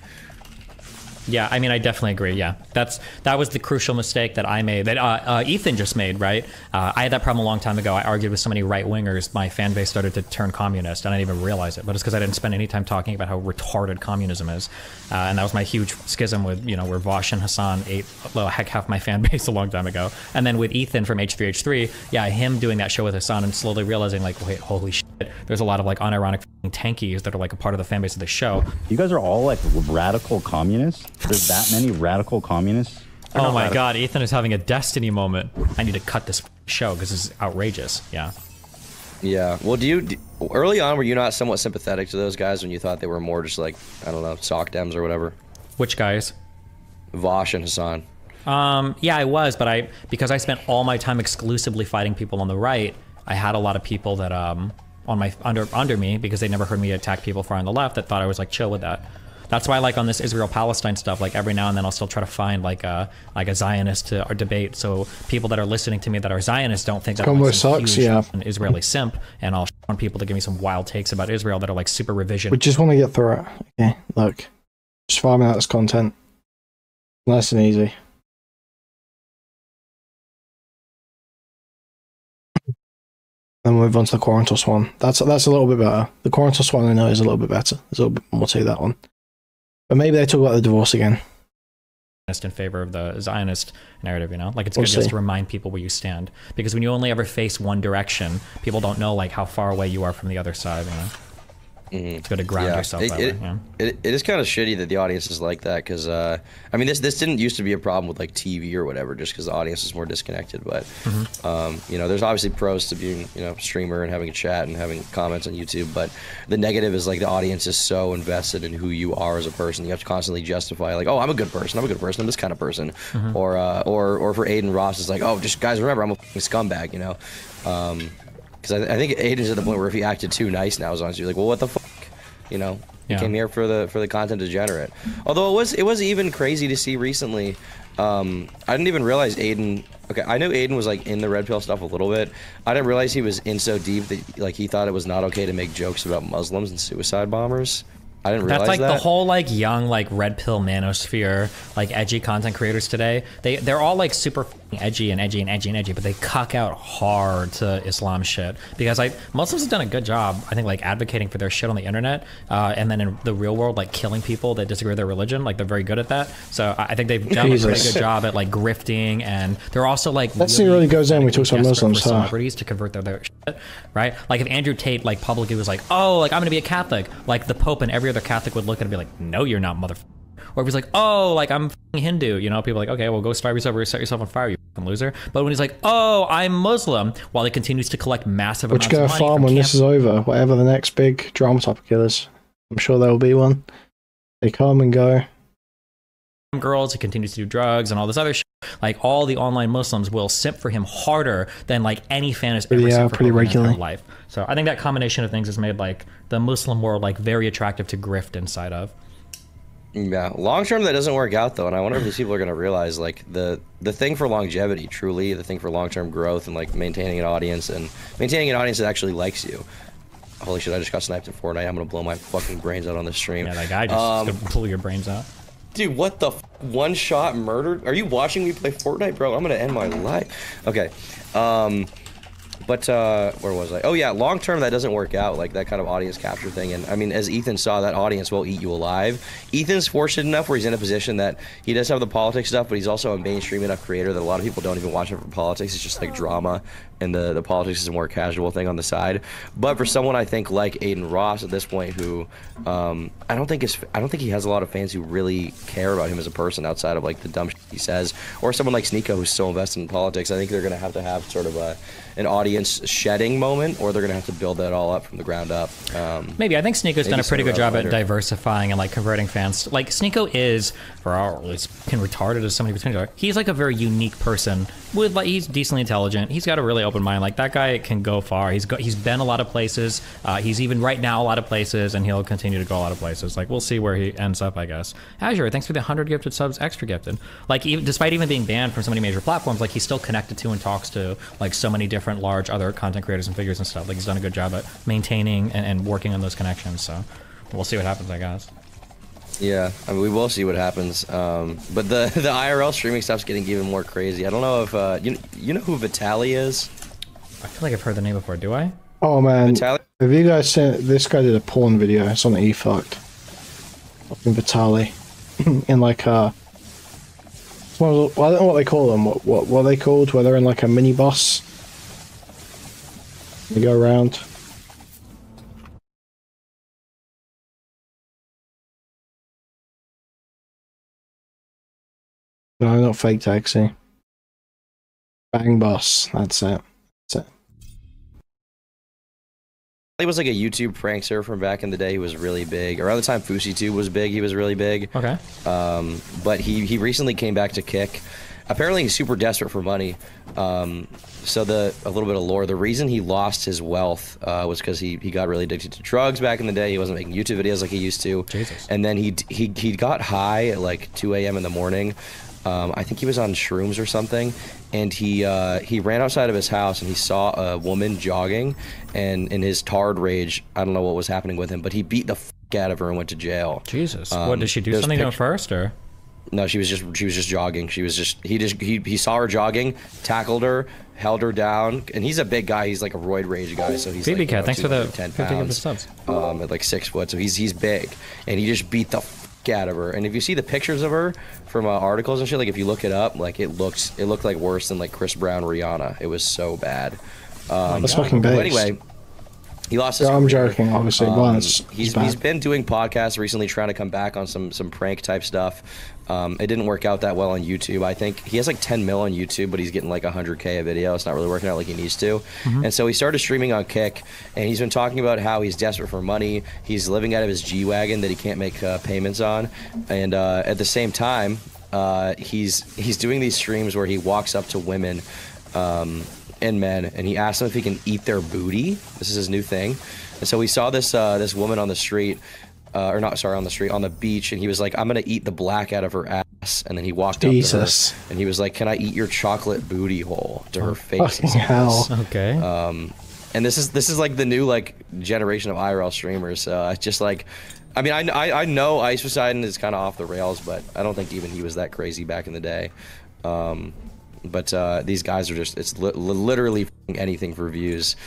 Yeah, I mean, I definitely agree. Yeah, that was the crucial mistake that I made, that Ethan just made, right? I had that problem a long time ago. I argued with so many right-wingers, my fan base started to turn communist, and I didn't even realize it. But it's because I didn't spend any time talking about how retarded communism is, and that was my huge schism with, where Vosh and Hassan ate half my fan base a long time ago. And then with Ethan from H3H3, yeah, him doing that show with Hassan and slowly realizing, like, wait, holy shit, there's a lot of like unironic tankies that are like a part of the fan base of the show. You guys are all like radical communists? There's that many radical communists? Oh my god, Ethan is having a Destiny moment. I need to cut this show because this is outrageous. Yeah. Yeah. Well, early on, were you not somewhat sympathetic to those guys when you thought they were more just like, I don't know, sock dems or whatever? Which guys? Vosh and Hassan. Yeah, I was, but because I spent all my time exclusively fighting people on the right, I had a lot of people that under me, because they never heard me attack people far on the left, that thought I was like chill with that. That's why, like, on this Israel-Palestine stuff, like every now and then I'll still try to find like a Zionist to or debate, so people that are listening to me that are Zionists don't think that I'm like some huge an Israeli simp, and I'll on people to give me some wild takes about Israel that are like super revision. We just want to get through it. Okay, look, just farming out this content, nice and easy. Then we'll move on to the Quarantos one. That's a little bit better. The Quarantos one I know is a little bit better. There's a little bit more to that one. But maybe they talk about the divorce again. In favor of the Zionist narrative, you know? Like, it's good just to remind people where you stand. Because when you only ever face one direction, people don't know, like, how far away you are from the other side, you know? It's good to ground yourself that way, yeah. It is kind of shitty that the audience is like that, because, I mean, this didn't used to be a problem with, like, TV or whatever, just because the audience is more disconnected, but, you know, there's obviously pros to being, you know, a streamer and having a chat and having comments on YouTube, but the negative is, like, the audience is so invested in who you are as a person, you have to constantally justify, like, oh, I'm a good person, I'm this kind of person, or for Aiden Ross, it's like, oh, just, guys, remember, I'm a scumbag, you know? Because I think Aiden's at the point where if he acted too nice now, it's honestly like, well, what the fuck, you know? He came here for the content degenerate. Although it was even crazy to see recently. I didn't even realize Aiden. Okay, I knew Aiden was like in the red pill stuff a little bit. I didn't realize he was in so deep that like he thought it was not okay to make jokes about Muslims and suicide bombers. I didn't realize that. That's like the whole like young like red pill manosphere like edgy content creators today. They're all like super edgy, but they cuck out hard to Islam shit because like Muslims have done a good job, I think, like advocating for their shit on the internet, and then in the real world like killing people that disagree with their religion. Like they're very good at that. So I think they've done a pretty good job at like grifting, and they're also like that scene really goes in. We talk about Muslims, celebrities to convert their shit, right? Like if Andrew Tate like publicly was like, oh, like I'm gonna be a Catholic, like the Pope and every other Catholic would look at it and be like, no, you're not, motherfucker. Or if he's like, oh, like I'm Hindu, you know, people are like, okay, well, go starve yourself or set yourself on fire, you fucking loser. But when he's like, oh, I'm Muslim, while he continues to collect massive amounts of money. Which go farm when this is over, whatever the next big drama topic is. I'm sure there will be one. They come and go. Girls, he continues to do drugs and all this other shit. Like all the online Muslims will simp for him harder than like any fan has ever seen for pretty regularly in life. So I think that combination of things has made like the Muslim world like very attractive to grift inside of. Yeah, long term that doesn't work out though, and I wonder if these people are gonna realize like the thing for longevity, truly, the thing for long term growth and like maintaining an audience that actually likes you. Holy shit! I just got sniped in Fortnite. I'm gonna blow my fucking brains out on the stream. Yeah, that guy just gonna pull your brains out. Dude, what the one shot murdered? Are you watching me play Fortnite, bro? I'm gonna end my life. Okay. But where was I? Oh yeah, long term that doesn't work out, like that kind of audience capture thing. And I mean, as Ethan saw, that audience will eat you alive. Ethan's fortunate enough where he's in a position that he does have the politics stuff, but he's also a mainstream enough creator that a lot of people don't even watch him for politics. It's just like drama, and the politics is a more casual thing on the side. But for someone I think like Aiden Ross at this point, who I don't think he has a lot of fans who really care about him as a person outside of like the dumb shit he says, or someone like Sneeko who's so invested in politics. I think they're gonna have to have sort of an audience shedding moment, or they're gonna have to build that all up from the ground up. Maybe I think Sneeko's done a pretty good job at diversifying and like converting fans. Like Sneeko is, for our at least retarded as somebody between, he's like a very unique person with like he's decently intelligent. He's got a really open mind. Like that guy can go far. He's been a lot of places. He's even right now a lot of places, and he'll continue to go a lot of places. Like we'll see where he ends up, I guess. Azure, thanks for the 100 gifted subs, extra gifted. Like despite even being banned from so many major platforms, like he's still connected to and talks to like so many different large other content creators and figures and stuff. Like he's done a good job at maintaining and working on those connections. So we'll see what happens, I guess. Yeah, I mean, we will see what happens. But the IRL streaming stuff's getting even more crazy. I don't know if you know who Vitaly is. I feel like I've heard the name before. Do I? Oh man, Vitaly? Have you guys seen this guy did a porn video? It's on eFucked. Fucking Vitaly in like well, I don't know what they call them. What are they called? Where they're in like a minibus. They go around. No, not fake taxi. Bang boss. That's it. That's it. He was like a YouTube prankster from back in the day. He was really big. Around the time FouseyTube was big, he was really big. Okay. But he recently came back to Kick. Apparently he's super desperate for money. So a little bit of lore. The reason he lost his wealth was because he got really addicted to drugs back in the day. He wasn't making YouTube videos like he used to. Jesus. And then he got high at like 2 a.m. in the morning. I think he was on shrooms or something, and he ran outside of his house and he saw a woman jogging, and in his tarred rage, I don't know what was happening with him, but he beat the f out of her and went to jail. Jesus. What did she do? Something to him first, or? No, she was just jogging. He saw her jogging, tackled her, held her down, and he's a big guy. He's like a roid rage guy, so he's BB like, Cat, thanks for the 10 50 pounds, subs. At like 6 foot, so he's big, and he just beat the f out of her. And if you see the pictures of her from articles and shit, like if you look it up, like it looked like worse than like Chris Brown, Rihanna. It was so bad. That's fucking bad. Anyway. He lost his I'm career. joking, obviously. He's been doing podcasts recently, trying to come back on some prank type stuff. It didn't work out that well on YouTube. I think he has like 10 mil on YouTube, but he's getting like 100K a video. It's not really working out like he needs to. And so he started streaming on Kick, and he's been talking about how he's desperate for money. He's living out of his G-Wagon that he can't make payments on, and at the same time, he's doing these streams where he walks up to women and men, and he asks them if he can eat their booty. This is his new thing. And so we saw this woman on the street, on the beach, and he was like, I'm gonna eat the black out of her ass. And then he walked up to her, and he was like, can I eat your chocolate booty hole to her face? Fucking hell. Okay. And this is like the new like generation of IRL streamers. Just like, I mean, I know Ice Poseidon is kind of off the rails, but I don't think even he was that crazy back in the day. But these guys are just, it's literally anything for views.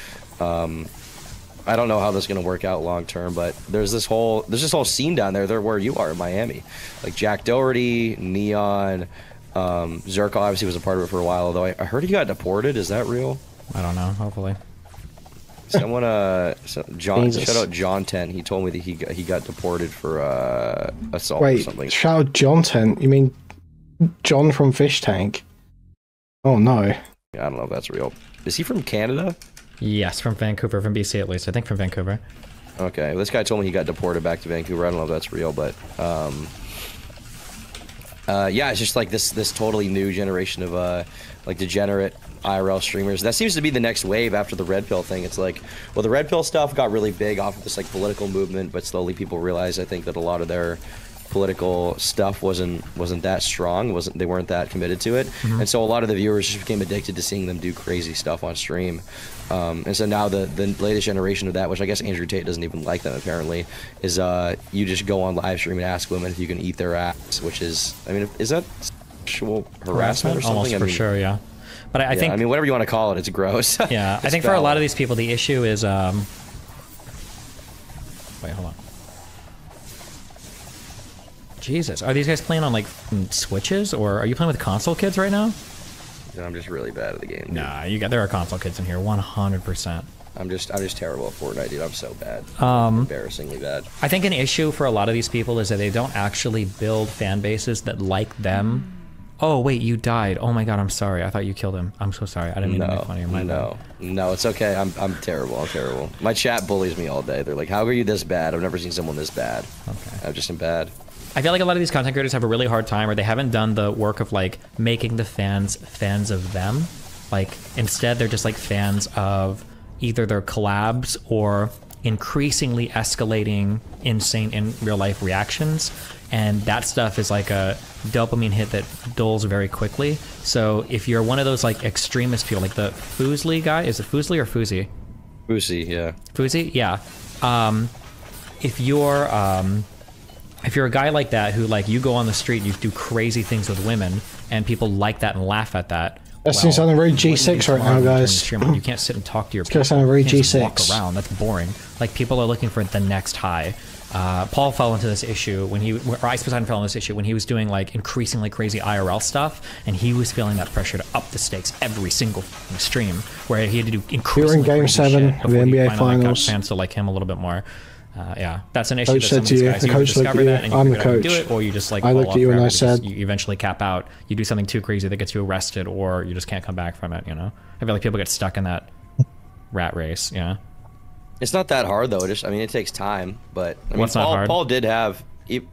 I don't know how this is going to work out long term, but there's this whole scene down there where you are in Miami. Like Jack Doherty, Neon, Zerko obviously was a part of it for a while, although I heard he got deported. Is that real? I don't know, hopefully. Someone, shout out John 10. He told me that he got deported for assault or something. Wait, shout out John 10? You mean John from Fish Tank? Oh no. I don't know if that's real. Is he from Canada? Yes, from Vancouver, from BC at least. I think from Vancouver. Okay, well, this guy told me he got deported back to Vancouver. I don't know if that's real, but yeah, it's just like this totally new generation of like degenerate IRL streamers. That seems to be the next wave after the Red Pill thing. It's like, well, the Red Pill stuff got really big off of this like political movement, but slowly people realized, I think, that a lot of their political stuff wasn't that strong. They weren't that committed to it, and so a lot of the viewers just became addicted to seeing them do crazy stuff on stream. And so now the latest generation of that, which I guess Andrew Tate doesn't even like them apparently, is you just go on live stream and ask women if you can eat their ass, which is, I mean, is that sexual harassment or something? Almost for sure, yeah. But I think, I mean, whatever you want to call it, it's gross. Yeah, I think for a lot of these people, the issue is wait, hold on. Jesus, are these guys playing on like Switches, or are you playing with console kids right now? I'm just really bad at the game. Dude. Nah, there are console kids in here, 100%. I'm just terrible at Fortnite, dude. I'm so bad. Embarrassingly bad. I think an issue for a lot of these people is that they don't actually build fan bases that like them. Oh wait, you died. Oh my god, I'm sorry. I thought you killed him. I'm so sorry. I didn't mean to make fun of you. No, it's okay. I'm terrible. I'm terrible. My chat bullies me all day. They're like, "How are you this bad? I've never seen someone this bad." Okay. I just am bad. I feel like a lot of these content creators have a really hard time, or they haven't done the work of like making the fans of them. Like instead, they're just like fans of either their collabs or increasingly escalating insane in real life reactions, and that stuff is like a dopamine hit that dulls very quickly. So if you're one of those like extremist people, like the Foosley guy, is it Foosley or Fousey? Fousey, yeah. Fousey, yeah. If you're a guy like that who like you go on the street and you do crazy things with women and people like that and laugh at that. That seems sounding very G6 right now, guys. You can't sit and talk to your people. It's sounding very G6. Walk around. That's boring. Like people are looking for the next high. Paul fell into this issue when Ice Poseidon fell into this issue when he was doing like increasingly crazy IRL stuff, and he was feeling that pressure to up the stakes every single stream, where he had to do increasingly Game crazy 7 shit of the NBA finally got Finals. fans to like him a little bit more. Yeah, that's an issue. Coach that some said of to these you, guys the either coach looked discover at that you, and you I'm figure the out how to coach. do it, or you just like I fall looked off at you and forever I because said, you eventually cap out. You do something too crazy that gets you arrested, or you just can't come back from it. You know, I feel like people get stuck in that rat race. Yeah, It's not that hard though. I mean, it takes time. But I mean, What's not hard? Paul did have.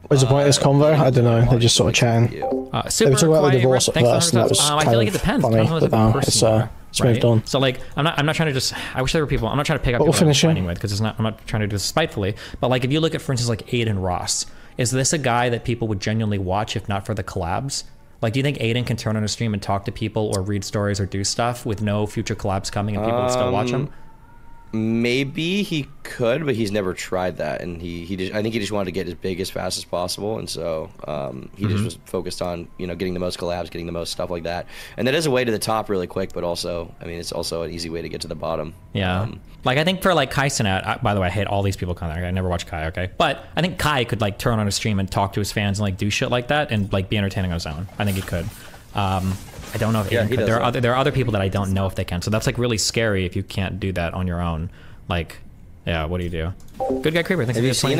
What's the point of this convo? I don't know. They're just sort of chatting. super They were talking about the quiet, divorce at thanks for first, and that was I kind feel like it of depends. funny, Depends on but the now person you are, it's moved on. So like, I'm not trying to just. I wish there were people. I'm not trying to pick up But people we'll I'm finish it. fighting with because it's not. I'm not trying to do this spitefully. But like, if you look at, for instance, like Aiden Ross, is this a guy that people would genuinely watch if not for the collabs? Like, do you think Aiden can turn on a stream and talk to people or read stories or do stuff with no future collabs coming and people would still watch him? Maybe he could, but he's never tried that, and he just, I think he just wanted to get as big as fast as possible, and so he just was focused on getting the most collabs, getting the most stuff like that, and that is a way to the top really quick, but also I mean it's also an easy way to get to the bottom. Yeah, like I think for like Kai Cenat, by the way, I hate all these people coming there. I never watch Kai, okay, but I think Kai could like turn on a stream and talk to his fans and like do shit like that and like be entertaining on his own. I think he could. I don't know if Aiden could. There are other people that I don't know if they can. So that's like really scary if you can't do that on your own. Like, yeah, what do you do? Good guy Creeper. Thanks. Have you seen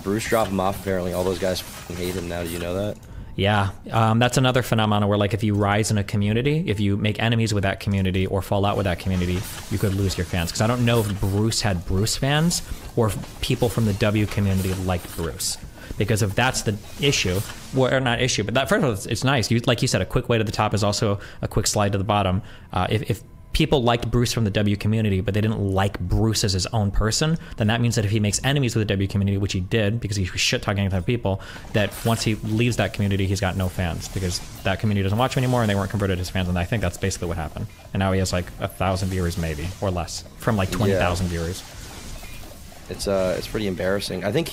Bruce drop him off? Apparently, all those guys fucking hate him now. Did you know that? Yeah, that's another phenomenon where like if you rise in a community, if you make enemies with that community or fall out with that community, you could lose your fans. Because I don't know if Bruce had Bruce fans or if people from the W community liked Bruce. Because if that's the issue, well, or not issue, but that first of all, it's nice. Like you said, a quick way to the top is also a quick slide to the bottom. If people liked Bruce from the W community, but they didn't like Bruce as his own person, then that means that if he makes enemies with the W community, which he did because he was shit-talking other people, that once he leaves that community, he's got no fans because that community doesn't watch him anymore and they weren't converted as fans. And I think that's basically what happened. And now he has like 1,000 viewers maybe, or less, from like 20,000 viewers. It's pretty embarrassing. I think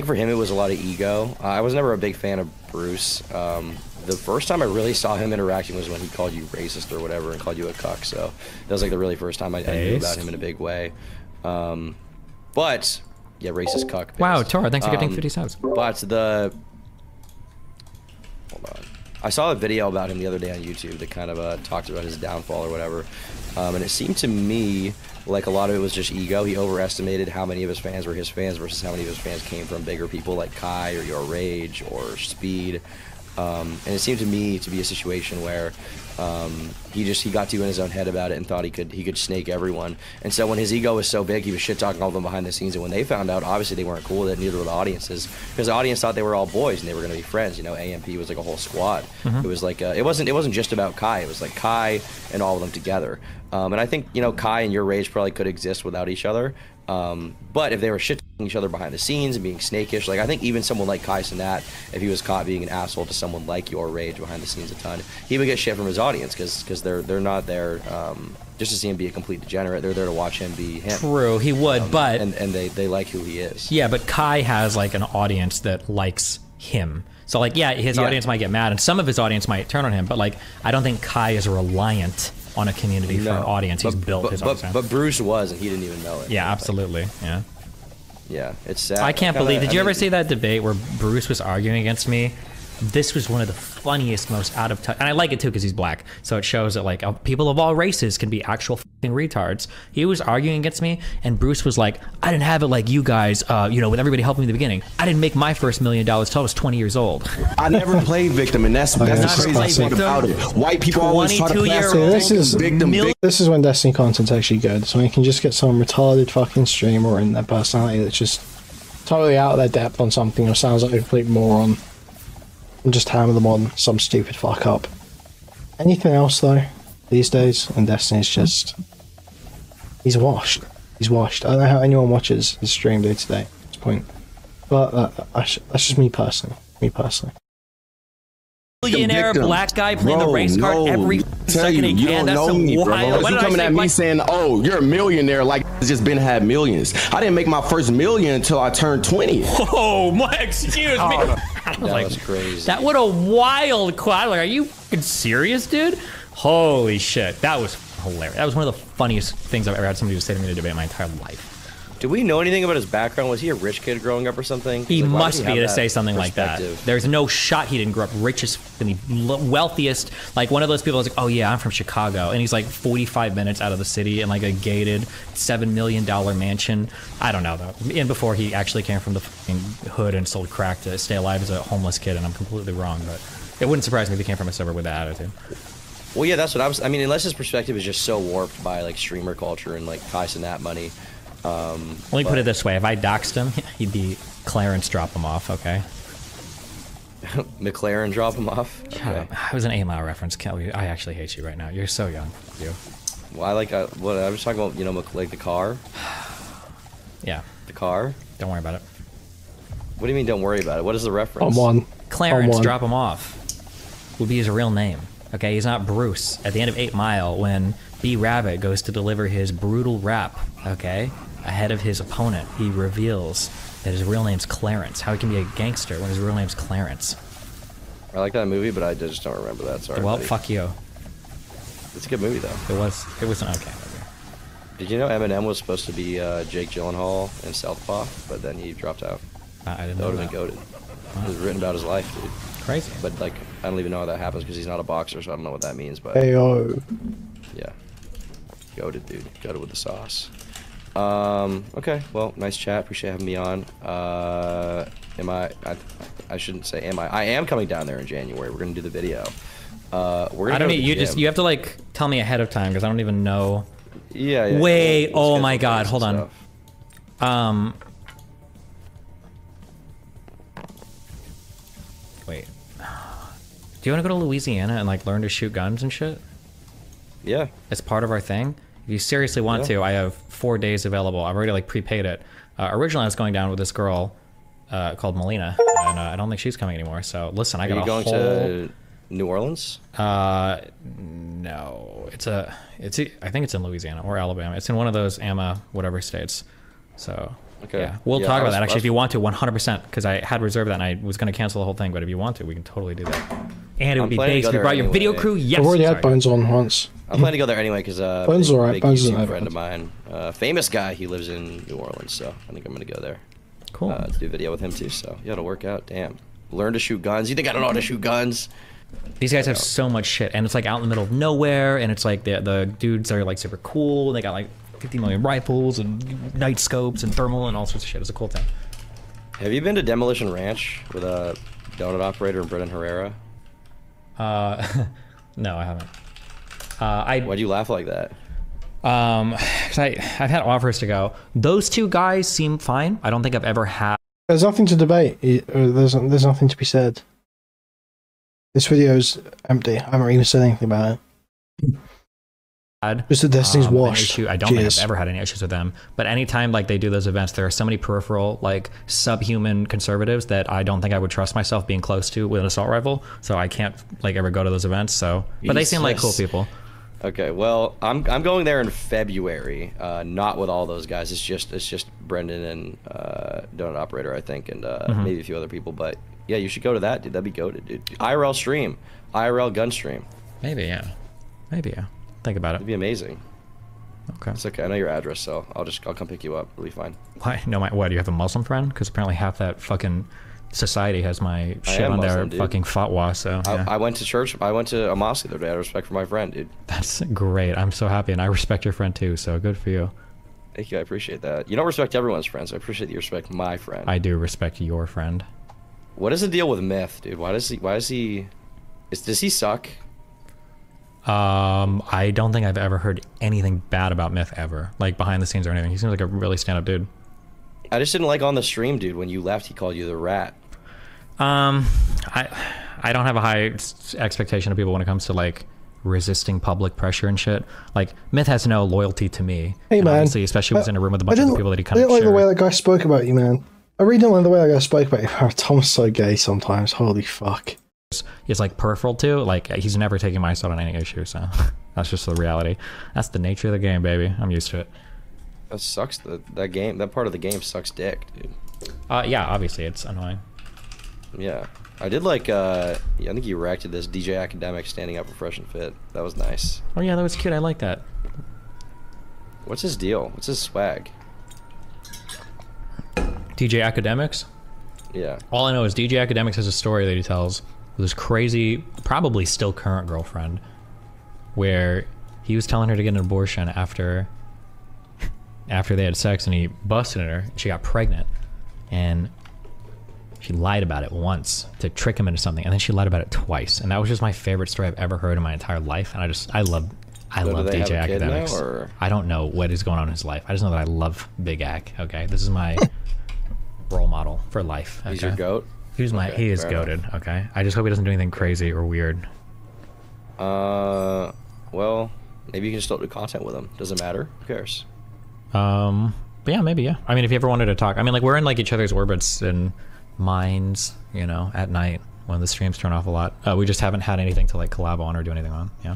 for him it was a lot of ego. I was never a big fan of Bruce. The first time I really saw him interacting was when he called you racist or whatever and called you a cuck. So that was like the really first time I knew about him in a big way. But yeah, racist cuck. Based. Wow, Tora, thanks for getting 50 subs. But hold on. I saw a video about him the other day on YouTube that kind of talked about his downfall or whatever. And it seemed to me like a lot of it was just ego. He overestimated how many of his fans were his fans versus how many of his fans came from bigger people like Kai or Your Rage or Speed. And it seemed to me to be a situation where he got too in his own head about it and thought he could snake everyone. And so when his ego was so big, he was shit talking all of them behind the scenes. And when they found out, obviously they weren't cool with it. Neither were the audiences, because the audience thought they were all boys and they were going to be friends. AMP was like a whole squad. It was like it wasn't just about Kai. It was like Kai and all of them together. And I think Kai and Your Rage probably could exist without each other. But if they were shit each other behind the scenes and being snakish, like I think even someone like Kai Cenat, if he was caught being an asshole to someone like Your Rage behind the scenes a ton, he would get shit from his audience because they're not there just to see him be a complete degenerate. They're there to watch him be him. True, he would, but and they like who he is. Yeah, but Kai has like an audience that likes him. So like his audience might get mad and some of his audience might turn on him, but like I don't think Kai is reliant on a community for an audience. He's built his own. But Bruce was, and he didn't even know it. Yeah, absolutely. Yeah. Yeah, it's sad. I can't believe. Did you ever see that debate where Bruce was arguing against me? This was one of the funniest, most out of touch, and I like it too because he's black, so it shows that like people of all races can be actual fucking retards. He was arguing against me, and Bruce was like, "I didn't have it like you guys, with everybody helping me in the beginning. I didn't make my first $1 million till I was 20 years old." I never played victim, and that's the crazy thing about it. White people always try to This is when Destiny content's actually good, so you can just get some retarded fucking streamer in their personality that's just totally out of their depth on something or sounds like a complete moron, and just hammer them on some stupid fuck up. Anything else though, these days, and Destiny's just... He's washed. He's washed. I don't know how anyone watches his stream day to day at this point. But that's just me personally. Millionaire black guy playing the race card every second he can. That's some wild. You coming at me saying, "Oh, you're a millionaire," like it's just been had millions. I didn't make my first million until I turned 20. Oh, my excuse me. That was crazy. That what a wild quad. Like, are you fucking serious, dude? Holy shit, that was hilarious. That was one of the funniest things I've ever had somebody say to me in a debate in my entire life. Do we know anything about his background? Was he a rich kid growing up or something? He Like, why must does be have to that say something like that. perspective? There's no shot he didn't grow up richest, the wealthiest. Like one of those people is like, oh yeah, I'm from Chicago, and he's like 45 minutes out of the city in like a gated $7 million mansion. I don't know though. And before he actually came from the fucking hood and sold crack to stay alive as a homeless kid, and I'm completely wrong, but it wouldn't surprise me if he came from a suburb with that attitude. Well, yeah, that's what I mean, unless his perspective is just so warped by like streamer culture and like ties in that money. Let me put it this way: if I doxed him, he'd be Clarence drop him off. Okay. McLaren drop him off. Okay. It was an 8 Mile reference, Kelly. I actually hate you right now. You're so young. You. Well, I like what I was talking about. You know, like the car. Yeah. The car. Don't worry about it. What do you mean? Don't worry about it. What is the reference? Come on. Clarence, drop him off. Would be his real name. Okay, he's not Bruce. At the end of 8 Mile, when B Rabbit goes to deliver his brutal rap, okay, ahead of his opponent, he reveals that his real name's Clarence. How he can be a gangster when his real name's Clarence. I like that movie, but I just don't remember that. Sorry. Well, buddy. fuck you. It's a good movie though. It was an okay movie. Did you know Eminem was supposed to be Jake Gyllenhaal in Southpaw, but then he dropped out? I didn't That know would that. have been goated. It was written about his life, dude. Crazy. But like, I don't even know how that happens because he's not a boxer, so I don't know what that means. But Heyo. yeah, goated, dude. Goated with the sauce. Okay. Well, nice chat. Appreciate having me on. I shouldn't say am I. I am coming down there in January. We're gonna do the video. We're gonna I don't go to need the you. gym. You have to like tell me ahead of time because I don't even know. Yeah. Wait. We'll Oh schedule my God. dates Hold and on. stuff. Wait. Do you want to go to Louisiana and like learn to shoot guns and shit? Yeah. It's part of our thing. If you seriously want to, I have 4 days available. I've already like prepaid it. Originally, I was going down with this girl called Melina, and I don't think she's coming anymore. So listen, I got Are you going to New Orleans? No, I think it's in Louisiana or Alabama. It's in one of those AMA whatever states. So Okay. yeah, we'll talk about that actually if you want to, 100%. Because I had reserved that and I was going to cancel the whole thing. But if you want to, we can totally do that. And it would be based. If you brought your video crew, yes. I've already had Bones on once. I'm planning to go there anyway because Bones alright. big Bones is YouTube alright. friend of mine, famous guy. He lives in New Orleans, so I think I'm gonna go there. Cool. To do a video with him too. So yeah, it'll work out. Damn. Learn to shoot guns. You think I don't know how to shoot guns? These guys have so much shit, and it's like out in the middle of nowhere, and it's like the dudes are like super cool. They got like 50 million rifles and night scopes and thermal and all sorts of shit. It's a cool thing. Have you been to Demolition Ranch with a donut operator and Brendan Herrera? No, I haven't. Why'd you laugh like that? Cause I've had offers to go. Those two guys seem fine. I don't think I've ever had. There's nothing to debate. There's nothing to be said. This video's empty. I haven't even said anything about it. Just that this thing's an washed. issue. I don't think Cheers. I've ever had any issues with them. But anytime like they do those events, there are so many peripheral, like subhuman conservatives that I don't think I would trust myself being close to with an assault rifle. So I can't like ever go to those events. So, but they seem like cool people. Okay, well, I'm going there in February. Not with all those guys. It's just Brendan and donut operator, I think, and maybe a few other people. But yeah, you should go to that, dude. That'd be goated, dude. IRL stream, IRL gun stream. Maybe, yeah. Maybe, yeah. Think about it. It'd be amazing. Okay. It's okay. I know your address, so I'll come pick you up. It'll be fine. Why? No, what? Do you have a Muslim friend? Because apparently half that fucking society has my shit on Muslim, their fucking fatwa. So yeah. I went to church. I went to a mosque the other day. Out of respect for my friend, dude. That's great. I'm so happy, and I respect your friend too. So good for you. Thank you. I appreciate that. You don't respect everyone's friends. So I appreciate that you respect my friend. I do respect your friend. What is the deal with Myth, dude? Does he suck? I don't think I've ever heard anything bad about Myth ever, like behind the scenes or anything. He seems like a really stand-up dude. I just didn't like on the stream, dude. When you left, he called you the rat. I don't have a high expectation of people when it comes to like resisting public pressure and shit. Like Myth has no loyalty to me. Hey man, obviously, especially when he's in a room with a bunch of people that he kind I of didn't like the share. way that guy spoke about you, man. I really didn't like the way that guy spoke about you. Oh, Tom's so gay sometimes. Holy fuck. He's like peripheral too. Like he's never taking my side on any issue. So that's just the reality. That's the nature of the game, baby. I'm used to it. That sucks. That game. That part of the game sucks dick, dude. Yeah, obviously it's annoying. Yeah, I did like. I think you reacted this DJ Academic standing up for Fresh and Fit. That was nice. Oh yeah, that was cute. I like that. What's his deal? What's his swag? DJ Academics? Yeah. All I know is DJ Academics has a story that he tells with this crazy, probably still current girlfriend, where he was telling her to get an abortion after they had sex, and he busted her, and she got pregnant, and she lied about it once to trick him into something, and then she lied about it twice, and that was just my favorite story I've ever heard in my entire life, and I love DJ Academics. Now, or? I don't know what is going on in his life. I just know that I love Big Ac. Okay, this is my role model for life. Okay? He's your goat. He is goated. Okay, I just hope he doesn't do anything crazy or weird. Well, maybe you can still do content with him. Doesn't matter. Who cares? But yeah, maybe, yeah. I mean, if you ever wanted to talk, I mean, like, we're in like each other's orbits and minds, you know, at night when the streams turn off a lot. We just haven't had anything to like collab on or do anything on. Yeah.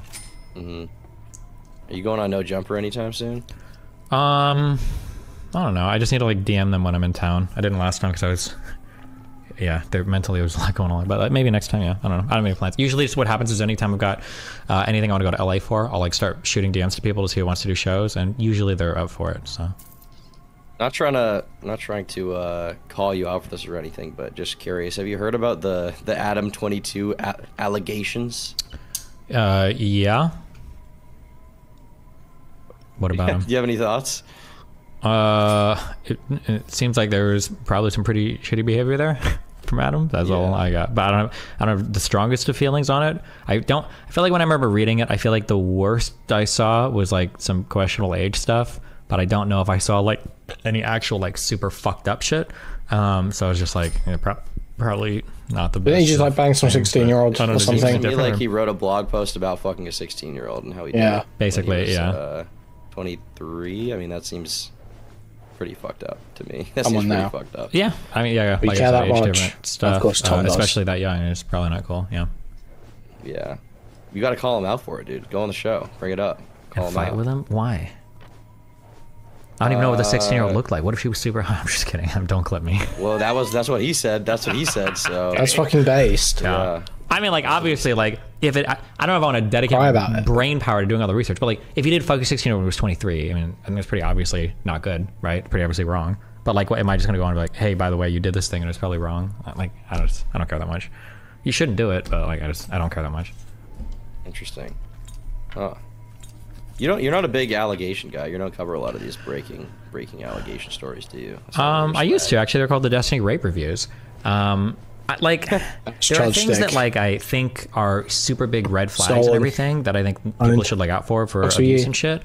Are you going on No Jumper anytime soon? I don't know. I just need to like DM them when I'm in town. I didn't last time because I was, yeah, mentally there was a lot going on. But like, maybe next time, yeah. I don't know. I don't have any plans. Usually, just what happens is anytime I've got anything I want to go to LA for, I'll like start shooting DMs to people to see who wants to do shows, and usually they're up for it. So. Not trying to call you out for this or anything, but just curious. Have you heard about the Adam 22 allegations? Yeah. What about him? Do you have any thoughts? It seems like there was probably some pretty shitty behavior there from Adam. That's all I got. But I don't have the strongest of feelings on it. I feel like when I remember reading it, I feel like the worst I saw was like some questionable age stuff, but I don't know if I saw like any actual like super fucked up shit. So I was just like, probably not the best. Didn't he just like bang some 16-year-olds or something? Like he wrote a blog post about fucking a 16-year-old and how he did it. Basically, yeah. 23. I mean, that seems pretty fucked up to me. That seems pretty fucked up. Yeah, I mean, yeah, like care that age much. different stuff, Of course, Tom does. especially that young. It's probably not cool. Yeah. Yeah, you got to call him out for it, dude. Go on the show, bring it up, call him fight out. with him. Why? I don't even know what the 16-year-old looked like. What if she was super high? I'm just kidding. Don't clip me. Well, that's what he said. That's what he said. So that's fucking based. Yeah. I mean, like, obviously, like, if it, I don't know if I want to dedicate my brain power to doing all the research, but like, if you did fuck a 16-year-old who was 23, I mean, I think it's pretty obviously not good, right? Pretty obviously wrong. But like, what, am I just gonna go on and be like, hey, by the way, you did this thing and it's probably wrong? Like, I don't care that much. You shouldn't do it, but like, I don't care that much. Interesting. Huh. You're not a big allegation guy. You don't cover a lot of these breaking allegation stories, do you? I used to actually. They're called the Destiny Rape Reviews. Like there are things that like I think are super big red flags and everything that I think people should look out for abuse and shit.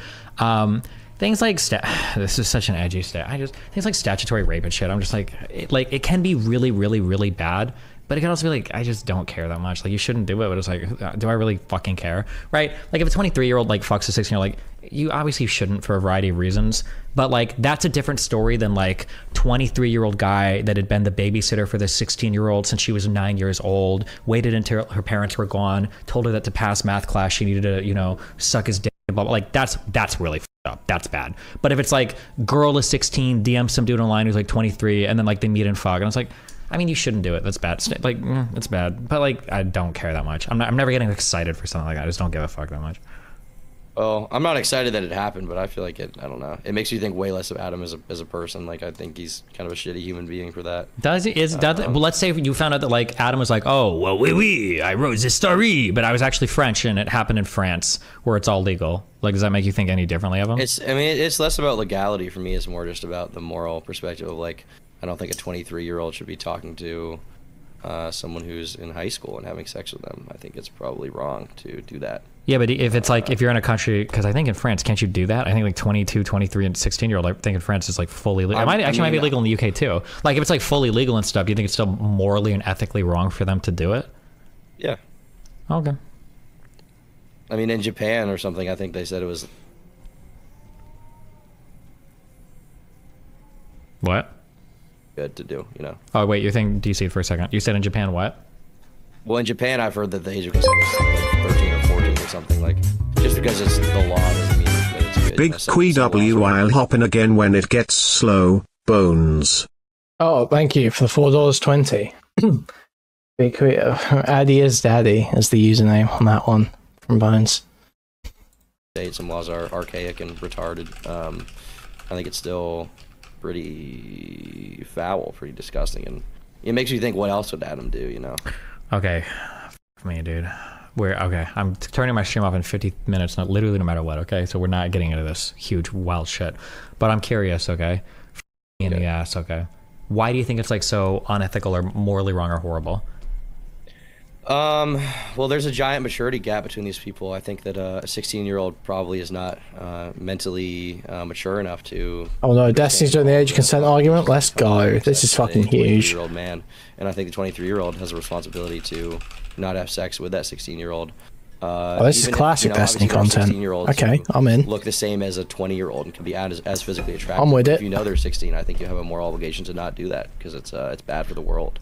Things like this is such an edgy things like statutory rape and shit. I'm just like it can be really, really, really bad. But it can also be like, I just don't care that much. Like, you shouldn't do it, but it's like, do I really fucking care? Right? Like, if a 23-year-old, like, fucks a 16-year-old, like, you obviously shouldn't for a variety of reasons. But, like, that's a different story than, like, 23-year-old guy that had been the babysitter for this 16-year-old since she was 9 years old, waited until her parents were gone, told her that to pass math class, she needed to, you know, suck his dick. Blah, blah. Like, that's really fucked up. That's bad. But if it's, like, girl is 16, DM some dude online who's, like, 23, and then, like, they meet in fog, and it's like, I mean, you shouldn't do it. That's bad. Like, it's bad. But like, I don't care that much. I'm never getting excited for something like that. I just don't give a fuck that much. Well, I'm not excited that it happened, but I feel like it. I don't know. It makes you think way less of Adam as a person. Like, I think he's kind of a shitty human being for that. Does he? Well, let's say you found out that like Adam was like, oh, well, oui, I wrote this story, but I was actually French and it happened in France where it's all legal. Like, does that make you think any differently of him? I mean, it's less about legality for me. It's more just about the moral perspective of like, I don't think a 23-year-old should be talking to someone who's in high school and having sex with them. I think it's probably wrong to do that. Yeah, but if it's like, if you're in a country, because I think in France, can't you do that? I think like 22, 23, and 16-year-old, I think in France is like fully legal. It might be legal in the UK too. Like if it's like fully legal and stuff, do you think it's still morally and ethically wrong for them to do it? Yeah. Okay. I mean, in Japan or something, I think they said it was... What? Good to do, you know. Oh wait, you're thinking DC for a second. You said in Japan what? Well, in Japan, I've heard that the age of consent is like 13 or 14 or something. Like, just because it's the law doesn't mean that it's good. Big QW, I'll hop in again when it gets slow. Bones. Oh, thank you for the $4.20. Big Addy is Daddy is the username on that one from Bones. Some laws are archaic and retarded. I think it's still pretty foul, pretty disgusting, and it makes you think, what else would Adam do? You know? Okay, F me, dude. Okay, I'm turning my stream off in 50 minutes, not literally no matter what, okay? So we're not getting into this huge wild shit. But I'm curious, okay? In the ass, okay? Why do you think it's like so unethical or morally wrong or horrible? Well, there's a giant maturity gap between these people. I think that a 16-year-old probably is not mentally mature enough to... Oh no, Destiny's doing the age of consent argument? Let's go. This is fucking huge. 23-year-old man. And I think the 23-year-old has a responsibility to not have sex with that 16-year-old. Oh, this is classic Destiny content. Okay, I'm in. Look the same as a 20-year-old and can be as physically attractive. I'm with it. If you know they're 16, I think you have a moral obligation to not do that because it's bad for the world.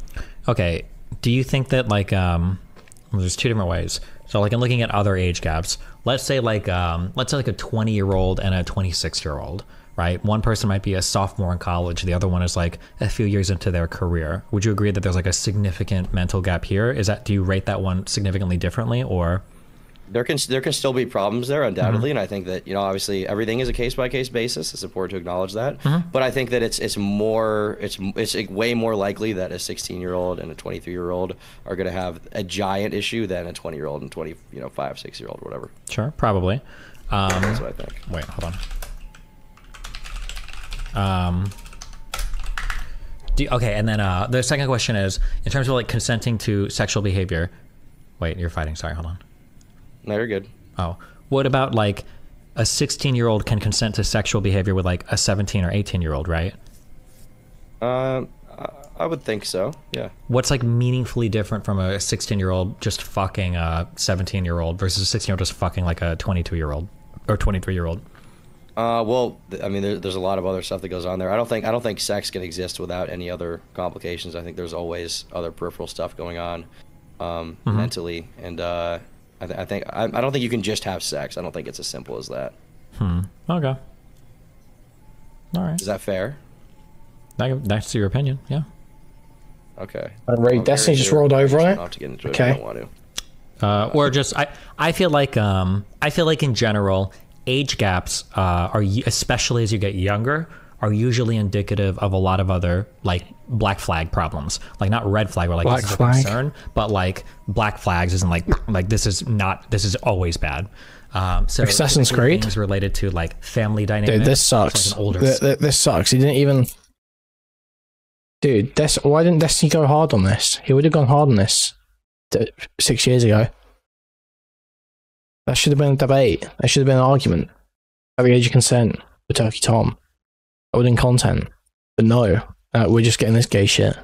Okay, do you think that like well, there's two different ways. So like in looking at other age gaps, let's say like a 20-year-old and a 26-year-old, right? One person might be a sophomore in college, the other one is like a few years into their career. Would you agree that there's like a significant mental gap here? Do you rate that one significantly differently, or? There can still be problems there, undoubtedly, and I think that, you know, obviously everything is a case-by-case basis. It's important to acknowledge that, but I think that it's way more likely that a 16-year-old and a 23-year-old are going to have a giant issue than a 20-year-old and 5-6-year-old, whatever. Sure, probably. That's what I think. Wait, hold on. Okay, and then the second question is, in terms of like consenting to sexual behavior. Wait, you're fighting. Sorry, hold on. No, you're good. Oh, what about like a 16-year-old can consent to sexual behavior with like a 17 or 18-year-old, right? I would think so, yeah. What's like meaningfully different from a 16-year-old just fucking a 17-year-old versus a 16-year-old just fucking like a 22-year-old or 23-year-old? Well, I mean, there's a lot of other stuff that goes on there. I don't think sex can exist without any other complications. I think there's always other peripheral stuff going on mentally, and I don't think you can just have sex. I don't think it's as simple as that. Okay. All right. Is that fair? That's your opinion, yeah. Okay. Destiny just rolled over on it. I'll have to get into it if I don't want to. Or just I feel like in general, age gaps are, especially as you get younger, are usually indicative of a lot of other like black flag problems. Like not red flag or like black this is a flag. concern, but like black flags isn't like this is always bad. So Assassin's Creed things related to like family dynamics. Dude, this sucks. Like this sucks. He didn't even. Dude, why didn't Destiny go hard on this? He would have gone hard on this 6 years ago. That should have been a debate. That should have been an argument. At the age of consent for Turkey Tom. I would in content. But no, we're just getting this gay shit.